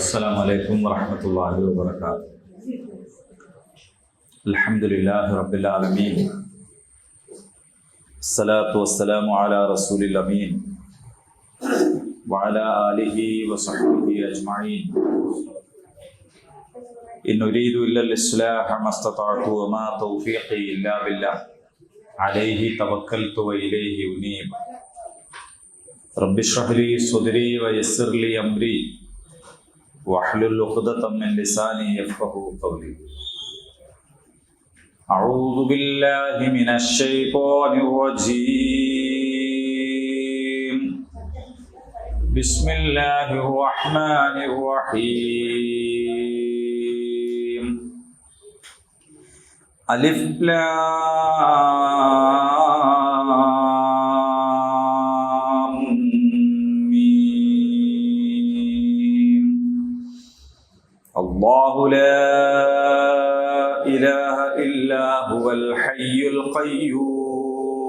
Assalamu alaikum wa rahmatullahi wa barakatuh. Alhamdulillahi rabbil alameen. Salatu wassalamu ala rasulil ameen wa ala alihi wa sahbihi ajma'in. In uridu illa al-islaha mastata'tu wa ma tawfiqi illa billah. Alayhi tawakkaltu wa ilayhi unib. Rabbi shrah li sadri wa yassir li amri. واحلل عقدة من لساني يفقهوا قولي. أعوذ بالله من الشيطان الرجيم. بسم الله الرحمن الرحيم. ألف الله لا إله إلا هو الحي القيوم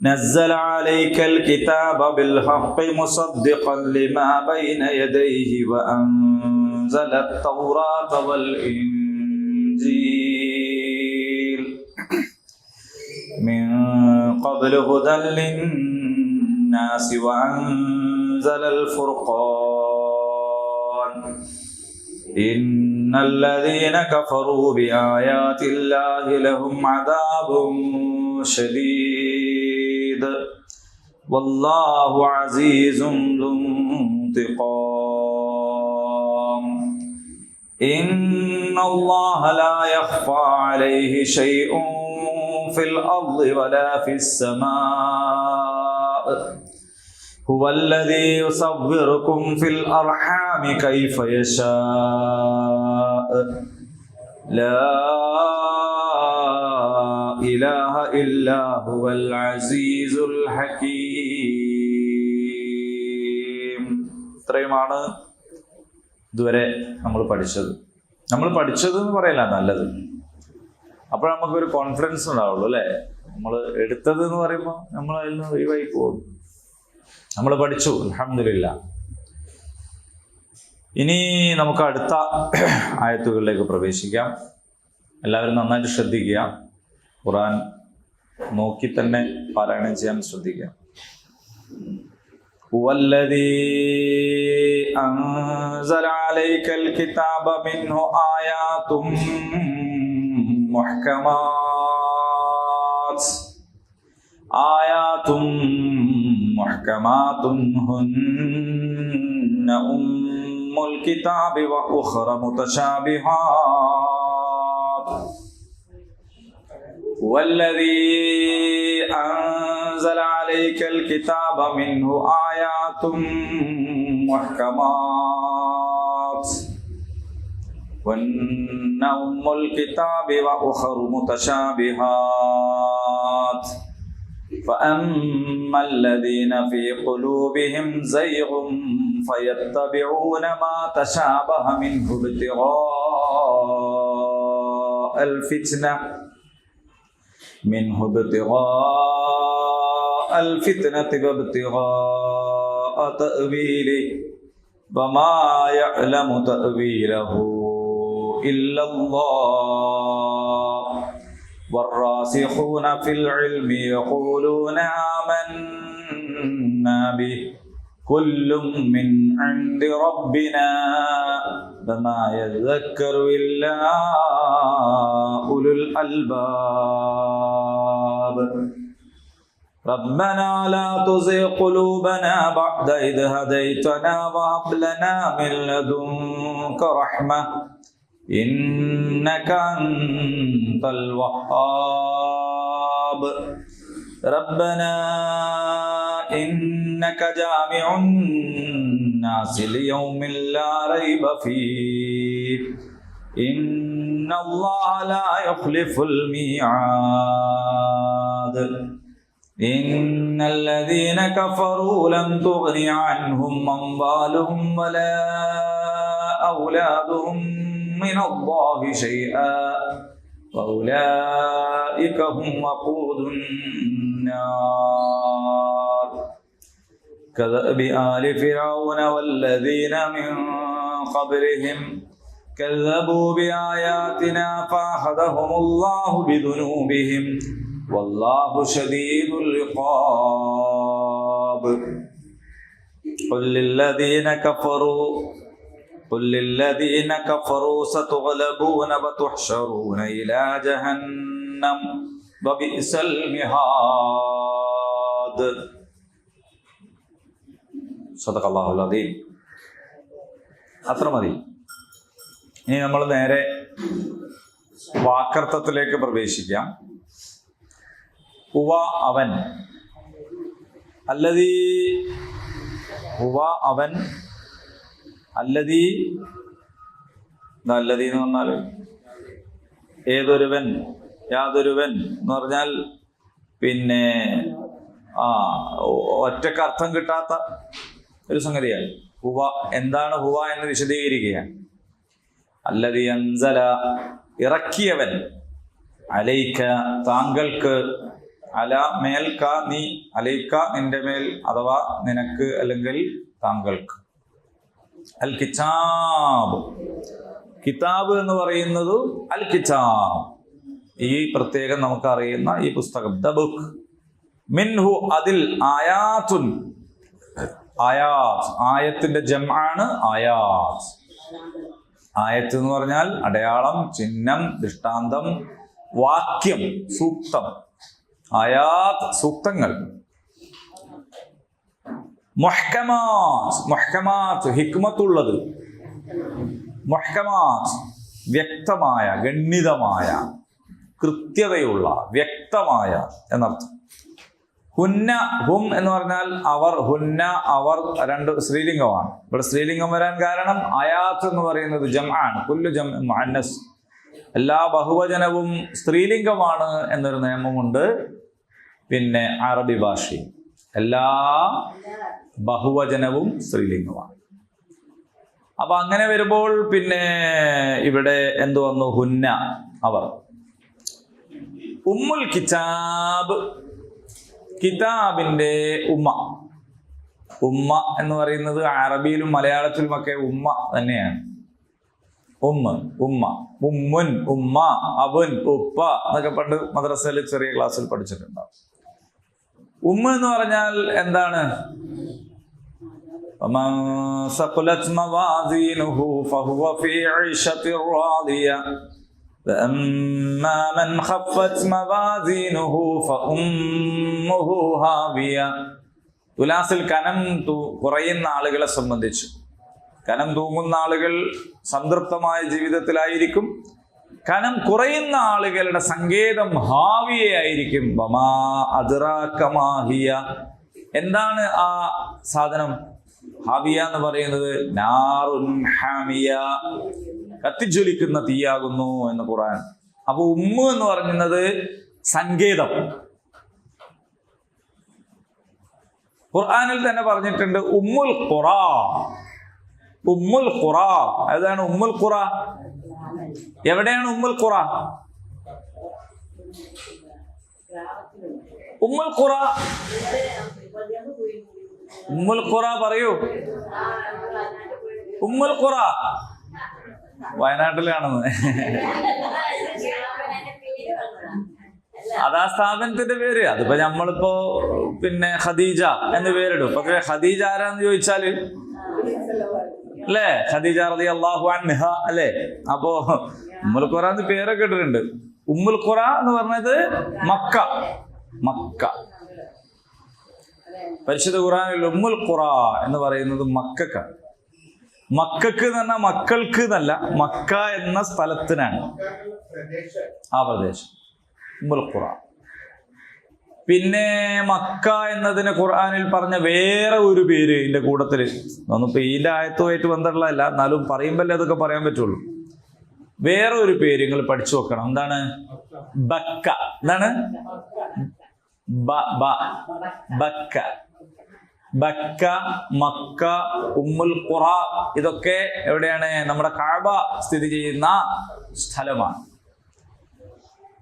نزل عليك الكتاب بالحق مصدقا لما بين يديه وأنزل التوراة والإنجيل من قبل هدى للناس وأنزل الفرقان إن الذين كفروا بآيات الله لهم عذاب شديد والله عزيز ذو انتقام إن الله لا يخفى عليه شيء في الأرض ولا في السماء هو الذي يصوركم في الأرحام كيف يشاء لا إله إلا هو العزيز الحكيم. ഇത്രയുമാണ് ഇതുവരെ നമ്മൾ പഠിച്ചത് എന്ന് പറയില്ല നല്ലത്. അപ്പോൾ നമുക്കൊരു confidence ഉണ്ടാവുള്ളൂ അല്ലേ. നമ്മൾ എടുത്തത് എന്ന് പറയുമ്പോൾ നമ്മൾ അതിൽ നിന്ന് ഒഴിവായി പോകും. നമ്മൾ പഠിച്ചു അൽഹംദുലില്ലാഹ്. ഇനി നമുക്ക് അടുത്ത ആയത്തുകളിലേക്ക് പ്രവേശിക്കാം. എല്ലാവരും നന്നായിട്ട് ശ്രദ്ധിക്കുക. ഖുർആൻ നോക്കി തന്നെ പാരായണം ചെയ്യാൻ ശ്രദ്ധിക്കുക. ഹുവല്ലദീ അൻസല അലൈക്കൽ കിതാബ മിൻഹു ആയാതും മുഹ്കമാത് ആയാതും محكمات هن أم الكتاب وأخرى متشابهات والذي أنزل عليك الكتاب منه آيات محكمات هن أم الكتاب وأخرى متشابهات فأما الذين في قلوبهم زيغ فيتبعون ما تشابه منه ابتغاء الفتنة وابتغاء تأويله وما يعلم تأويله إلا الله والراسخون في العلم يقولون آمنا به كل من عند ربنا وما يذكر إلا أولو الألباب ربنا لا تزغ قلوبنا بعد إذ هديتنا وهب لنا من لدنك رحمة إنك أنت الوهاب ربنا إنك جامع الناس ليوم لا ريب فيه إن الله لا يخلف الميعاد إن الذين كفروا لن تغني عنهم أموالهم ولا أولادهم من الله شيئا وأولئك هم وقود النار كدأب آل فرعون والذين من قبلهم كذبوا بآياتنا فأخذهم الله بذنوبهم والله شديد العقاب قل للذين كفروا ستغلبون وتحشرون إلى جهنم وبئس المهاد صدق الله العظيم. അത്ര മതി. ഇനി നമ്മൾ നേരെ വാക്കർത്ഥത്തിലേക്ക് പ്രവേശിക്കാം. ഹുവ അവൻ, അല്ലദീ ഹുവ അവൻ, അല്ലദീ അല്ലദീ എന്ന് പറഞ്ഞാൽ ഏതൊരുവൻ, യാതൊരുവൻ എന്ന് പറഞ്ഞാൽ പിന്നെ ഒറ്റക്ക് അർത്ഥം കിട്ടാത്ത ഒരു സംഗതിയാണ്. ഹുവ എന്താണ് ഹുവ എന്ന് വിശദീകരിക്കുകയാണ്. അല്ലദീ അൻസല ഇറക്കിയവൻ, അലൈക താങ്കൾക്ക്, അല മേൽക്ക നീ, അലൈക നിന്റെ മേൽ അഥവാ നിനക്ക് അല്ലെങ്കിൽ താങ്കൾക്ക്. അൽ കിതാബ്, കിതാബ് എന്ന് പറയുന്നത് അൽ കിതാബ്, ഈ പ്രത്യേകം നമുക്കറിയുന്ന ഈ പുസ്തകം, ദ ബുക്ക്. മിൻഹു അതിൽ, ആയാത്തുൻ ആയാത്ത്, ആയത്തിന്റെ ജംആണ് ആയാത്ത്. ആയത്ത് എന്ന് പറഞ്ഞാൽ അടയാളം, ചിഹ്നം, ദൃഷ്ടാന്തം, വാക്യം, സൂക്തം. ആയാത്ത് സൂക്തങ്ങൾ. മുഹ്കമാത്ത്, മുഹ്കമാത്ത് ഹിക്മത്തുള്ളത്. മുഹ്കമാത്ത് വ്യക്തമായ, ഗണ്യതമായ, കൃത്യതയുള്ള, വ്യക്തമായ എന്നർത്ഥം. ഹുന്ന, ഹും എന്ന് പറഞ്ഞാൽ അവർ, ഹുന്ന അവർ, രണ്ട് സ്ത്രീലിംഗമാണ്. ഇവിടെ സ്ത്രീലിംഗം വരാൻ കാരണം ആയാത്ത് എന്ന് പറയുന്നത് ജംആണ്. കുല്ലു ജംഉ മുഅന്നസ്, എല്ലാ ബഹുവചനവും സ്ത്രീലിംഗമാണ് എന്നൊരു നിയമമുണ്ട്. പിന്നെ അറബി ഭാഷയിൽ എല്ലാ ബഹുവചനവും സ്ത്രീലിംഗമാണ്. അപ്പൊ അങ്ങനെ വരുമ്പോൾ പിന്നെ ഇവിടെ എന്തു വന്നു? ഹുന്ന അവർ. ഉമ്മുൽ കിതാബ്, കിതാബിന്റെ ഉമ്മ. ഉമ്മ എന്ന് പറയുന്നത് അറബിയിലും മലയാളത്തിലുമൊക്കെ ഉമ്മ തന്നെയാണ്. ഉമ്മ, ഉമ്മ, ഉമ്മുൻ, ഉമ്മ, അബുൻ, ഉപ്പ എന്നൊക്കെ പണ്ട് മദ്രസയിൽ ചെറിയ ക്ലാസ്സിൽ പഠിച്ചിട്ടുണ്ടാവും. ഉമ്മ എന്ന് പറഞ്ഞാൽ എന്താണ്? സഖലത് മവാസീനുഹു ഫഹുവ ഫീ ഐശത്തിർ റാദിയ വഅമ്മാ മൻ ഖഫത് മവാസീനുഹു ഫഉമ്മുഹു ഹാവിയ. തുലാസിൽ കനം കുറയുന്ന ആളുകളെ സംബന്ധിച്ച്, കനം തൂങ്ങുന്ന ആളുകൾ സംതൃപ്തമായ ജീവിതത്തിലായിരിക്കും. കനം കുറയുന്ന ആളുകളുടെ സങ്കേതം ഹാവിയായിരിക്കും. വമാ അദ്റാക മാ ഹിയ, എന്താണ് ആ സാധനം? ഹാവിയ എന്ന് പറയുന്നത് നാറുൻ ഹാമിയ, കത്തിജ്വലിക്കുന്ന തീയാകുന്നു എന്ന് ഖുർആൻ. അപ്പൊ ഉമ്മ എന്ന് പറയുന്നത് സങ്കേതം. ഖുർആനിൽ തന്നെ പറഞ്ഞിട്ടുണ്ട് ഉമ്മുൽ ഖുറ. ഉമ്മുൽ ഖുറ, ഏതാണ് ഉമ്മുൽ ഖുറ? എവിടെയാണ് ഉമ്മുൽ ഖുറ? ഉമ്മുൽ ഖുറ, ഉമ്മുൽ ഖുറ പറയൂ. ഉമ്മുൽ ഖുറ വയനാട്ടിലാണെന്ന്. അതാ സ്ഥാപനത്തിന്റെ പേര്. അതിപ്പോ നമ്മളിപ്പോ പിന്നെ ഖദീജ എന്ന് പേരിടും. പക്ഷെ ഖദീജ ആരാന്ന് ചോദിച്ചാല് അല്ലേ, ഖദീജ റളിയല്ലാഹു അൻഹ അല്ലേ. അപ്പോ ഉമ്മുൽ ഖുറ എന്ന് പേരൊക്കെ ഇട്ടിട്ടുണ്ട്. ഉമ്മുൽ ഖുറ എന്ന് പറഞ്ഞത് മക്ക. മക്ക പരിശുദ്ധ ഖുർആനിൽ ഉമ്മുൽ ഖുറ എന്ന് പറയുന്നത് മക്കക്കാണ്. മക്കക്ക് എന്ന് പറഞ്ഞാൽ മക്കൾക്ക് എന്നല്ല, മക്ക എന്ന സ്ഥലത്തിനാണ്, ആ പ്രദേശം ഉമ്മുൽ ഖുറ. പിന്നെ മക്ക എന്നതിന് ഖുർആനിൽ പറഞ്ഞ വേറെ ഒരു പേര് ഇതിന്റെ കൂട്ടത്തില്, ഒന്നിപ്പോ ഇതിന്റെ ആയത്തുമായിട്ട് ബന്ധമുള്ളതല്ല, എന്നാലും പറയുമ്പല്ലേ അതൊക്കെ പറയാൻ പറ്റുള്ളൂ. വേറെ ഒരു പേര് നിങ്ങൾ പഠിച്ചു വെക്കണം. എന്താണ്? ബക്ക. എന്താണ്? ബക്ക. ബക്ക, മക്ക, ഉമ്മുൽ ഖുറ ഇതൊക്കെ എവിടെയാണ്? നമ്മുടെ കഅബ സ്ഥിതി ചെയ്യുന്ന സ്ഥലമാണ്.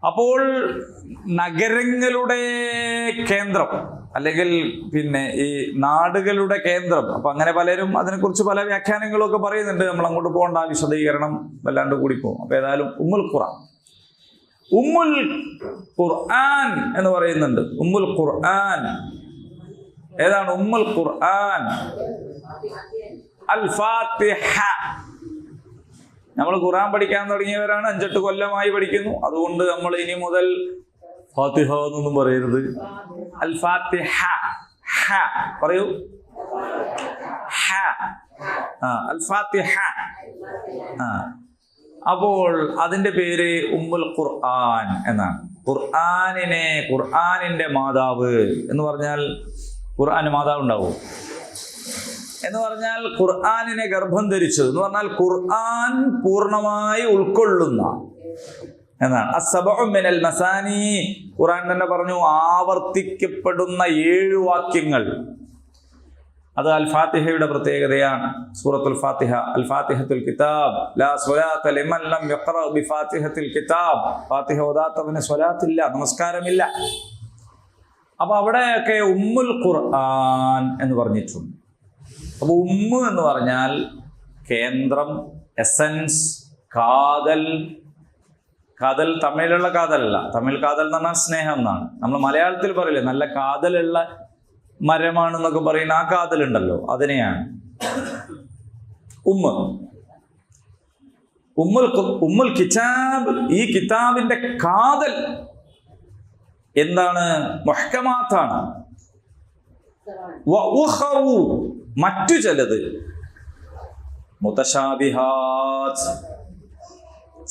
അപ്പോൾ നഗരങ്ങളുടെ കേന്ദ്രം അല്ലെങ്കിൽ ഈ നാടുകളുടെ കേന്ദ്രം. അപ്പൊ അങ്ങനെ പലരും അതിനെക്കുറിച്ച് പല വ്യാഖ്യാനങ്ങളൊക്കെ പറയുന്നുണ്ട്. നമ്മൾ അങ്ങോട്ട് പോകേണ്ട, വിശദീകരണം വല്ലാണ്ട് കൂടി പോകും. അപ്പൊ ഏതായാലും ഉമ്മുൽ ഖുർആൻ എന്ന് പറയുന്നുണ്ട്. ഉമ്മുൽ ഖുർആൻ ഏതാണ്? ഉമ്മുൽ ഖുർആൻ അൽ ഫാത്തിഹ. നമ്മൾ ഖുർആൻ പഠിക്കാൻ തുടങ്ങിയവരാണ്, 5-8 കൊല്ലമായി പഠിക്കുന്നു. അതുകൊണ്ട് നമ്മൾ ഇനി മുതൽ ഫാത്തിഹ എന്നൊന്നും പറയരുത്, അൽ ഫാത്തിഹ. ഹ പറയൂ, ഹ, അൽ ഫാത്തിഹ. അപ്പോൾ അതിന്റെ പേര് ഉമ്മുൽ ഖുർആൻ എന്നാണ്. ഖുർആനിന്റെ മാതാവ് എന്ന് പറഞ്ഞാൽ ഖുർആന് മാതാവ് ഉണ്ടാവും എന്ന് പറഞ്ഞാൽ ഖുർആനിനെ ഗർഭം ധരിച്ചത് എന്ന് പറഞ്ഞാൽ ഖുർആൻ പൂർണ്ണമായി ഉൾക്കൊള്ളുന്ന എന്നാണ്. അസ്സബഉ മിനൽ മസാനി, ഖുർആൻ തന്നെ പറഞ്ഞു, ആവർത്തിക്കപ്പെടുന്ന 7 വാക്യങ്ങൾ. അത് അൽ ഫാത്തിഹയുടെ പ്രത്യേകതയാണ്. സൂറത്തുൽ ഫാത്തിഹ, അൽ ഫാത്തിഹത്തുൽ കിതാബ്, ലാ സ്വലാത്ത ലിമൻ ലം യഖറ ബിഫാത്തിഹത്തിൽ കിതാബ്. ഫാത്തിഹ ഓതാത്തവന് സ്വലാത്തില്ല, നമസ്കാരമില്ല. അപ്പൊ അവിടെയൊക്കെ ഉമ്മുൽ ഖുർആൻ എന്ന് പറഞ്ഞിട്ടുണ്ട്. അപ്പൊ ഉമ്മ് എന്ന് പറഞ്ഞാൽ കേന്ദ്രം, എസൻസ്, കാതൽ. കാതൽ തമിഴിലുള്ള കാതലല്ല. തമിഴ് കാതൽ എന്ന് പറഞ്ഞാൽ സ്നേഹം എന്നാണ്. നമ്മൾ മലയാളത്തിൽ പറയില്ലേ നല്ല കാതലുള്ള മരമാണെന്നൊക്കെ പറയുന്ന ആ കാതലുണ്ടല്ലോ, അതിനെയാണ് ഉമ്മ. ഉമ്മുൽ കിതാബ്, ഈ കിതാബിന്റെ കാതൽ എന്താണ്? മുഹ്കമാത്താണ്. മറ്റു ചിലത് മുതശാബിഹാത്ത്,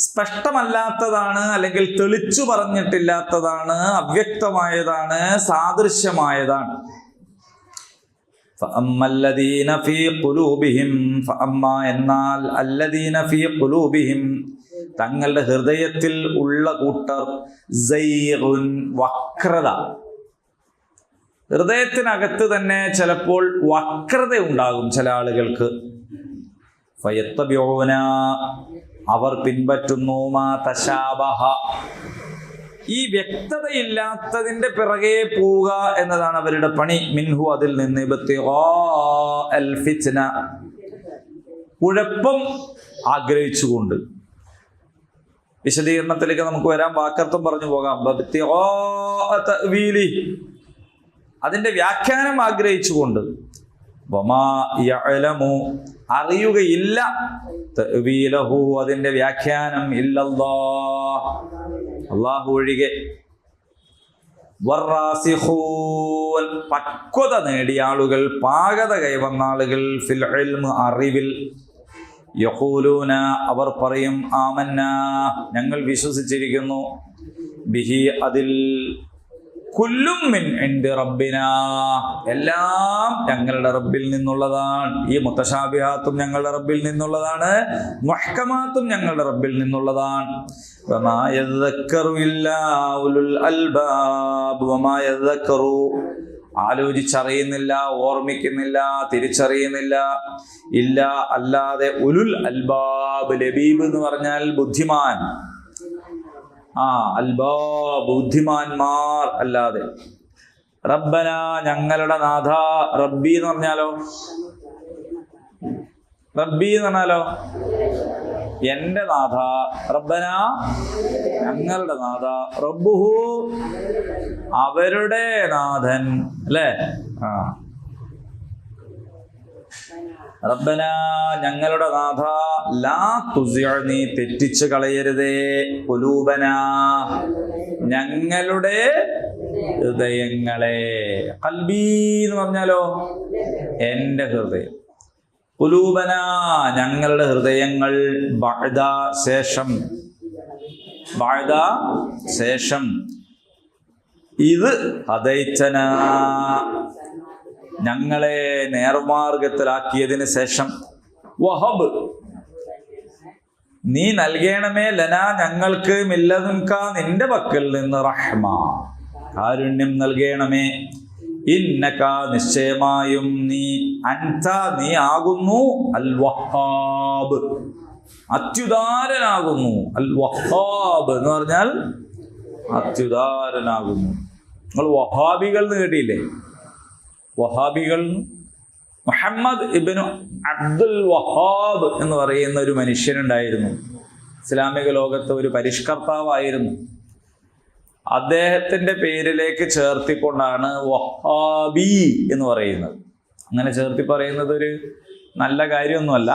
സ്പഷ്ടമല്ലാത്തതാണ്, അല്ലെങ്കിൽ തെളിച്ചു പറഞ്ഞിട്ടില്ലാത്തതാണ്, അവ്യക്തമായതാണ്, സാദൃശ്യമായതാണ്. എന്നാൽ അല്ലദീന ഫീ ഖുലൂബിഹിം, തങ്ങളുടെ ഹൃദയത്തിൽ ഉള്ള കൂട്ടർ, സൈഗുൻ, വക്രത. ഹൃദയത്തിനകത്ത് തന്നെ ചിലപ്പോൾ വക്രത ഉണ്ടാകും ചില ആളുകൾക്ക്. ഫയത്തബിഊന, അവർ പിൻപറ്റുന്നു, മാ തശാബഹ, ഈ വ്യക്തതയില്ലാത്തതിന്റെ പിറകെ പോവുക എന്നതാണ് അവരുടെ പണി. മിൻഹു, അതിൽ നിന്ന്, ഇബ്തിഗാഅൽ ഫിത്ന, കുഴപ്പം ആഗ്രഹിച്ചുകൊണ്ട്. വിശദീകരണത്തിലേക്ക് നമുക്ക് വരാം, വാക്കർത്ഥം പറഞ്ഞു പോകാം. ഇബ്തിഗാഅ തഅ്വീലി, അതിന്റെ വ്യാഖ്യാനം ആഗ്രഹിച്ചുകൊണ്ട്. വമാ യഅലമു, അറിയുകയില്ല, തഅ്വീലഹു, അതിന്റെ വ്യാഖ്യാനം, ഇല്ലല്ലാഹ്, അല്ലാഹു ഒഴികെ. വറാസിഖൂൻ, പക്വത നേടിയ ആളുകൾ, പാകത കൈവന്ന ആളുകൾ, ഫിൽ ഇൽമ്, അറിവിൽ. യഖൂലൂന, അവർ പറയും, ആമന്നാ, ഞങ്ങൾ വിശ്വസിച്ചിരിക്കുന്നു, ബിഹി, അതിൽ, കുല്ലും മിൻ ഇൻദി റബ്ബിനാ, എല്ലാം ഞങ്ങളുടെ റബ്ബിൽ നിന്നുള്ളതാണ്. ഈ മുതശാബിഹാത്തും ഞങ്ങളുടെ റബ്ബിൽ നിന്നുള്ളതാണ്, മുഹ്കമാത്തും ഞങ്ങളുടെ റബ്ബിൽ നിന്നുള്ളതാണ്. വമാ യദ്ദക്കറു ഇല്ലാ ഉലുൽ അൽബാബ്, വമാ യദ്ദക്കറു, ആലോചിച്ചറിയുന്നില്ല, ഓർമ്മിക്കുന്നില്ല, തിരിച്ചറിയുന്നില്ല, ഇല്ല, അല്ലാതെ, ഉലുൽ അൽബാബ്, ലബീബ് എന്ന് പറഞ്ഞാൽ ബുദ്ധിമാൻ, അൽബാബ്, ബുദ്ധിമാന്മാർ അല്ലാതെ. റബ്ബന, ഞങ്ങളുടെ നാഥ. റബ്ബി എന്ന് പറഞ്ഞാലോ, റബ്ബി എന്ന് പറഞ്ഞാലോ എന്റെ നാഥ. റബ്ബന, ഞങ്ങളുടെ നാഥ. റബ്ബുഹു, അവരുടെ നാഥൻ, അല്ലേ? റബ്ബന, ഞങ്ങളുടെ നാഥ. ലാ തുസിഅ, നീ തെറ്റിച്ചു കളയരുതേ. ഖുലൂബന, ഞങ്ങളുടെ ഹൃദയങ്ങളെ. ഖൽബി എന്ന് പറഞ്ഞാലോ എന്റെ ഹൃദയം. ഖുലൂബന, ഞങ്ങളുടെ ഹൃദയങ്ങൾ. ബഅദ, ശേഷം. ബഅദ, ശേഷം. ഇത് ഹദൈതന, ഞങ്ങളെ നേർമാർഗത്തിലാക്കിയതിന് ശേഷം. വഹബ്, നീ നൽകണമേ, ലനാ, ഞങ്ങൾക്ക്, മില്ലദുൻക, നിന്റെ പക്കൽ നിന്ന്, റഹ്മ, കാരുണ്യം നൽകണമേ. ഇന്നക, നിശ്ചയമായും നീ, അൻത, നീ ആകുന്നു, അൽ വഹാബ്, അത്യുദാരനാകുന്നു. അൽ വഹാബ് എന്ന് പറഞ്ഞാൽ അത്യുദാരനാകുന്നു. നിങ്ങൾ വഹാബികൾ എന്ന് കേട്ടില്ലേ? വഹാബികൾ, മുഹമ്മദ് ഇബ്നു അബ്ദുൽ വഹാബ് എന്ന് പറയുന്ന ഒരു മനുഷ്യനുണ്ടായിരുന്നു. ഇസ്ലാമിക ലോകത്തെ ഒരു പരിഷ്കർത്താവായിരുന്നു. അദ്ദേഹത്തിൻ്റെ പേരിലേക്ക് ചേർത്തിക്കൊണ്ടാണ് വഹാബി എന്ന് പറയുന്നത്. അങ്ങനെ ചേർത്തി പറയുന്നത് ഒരു നല്ല കാര്യമൊന്നുമല്ല,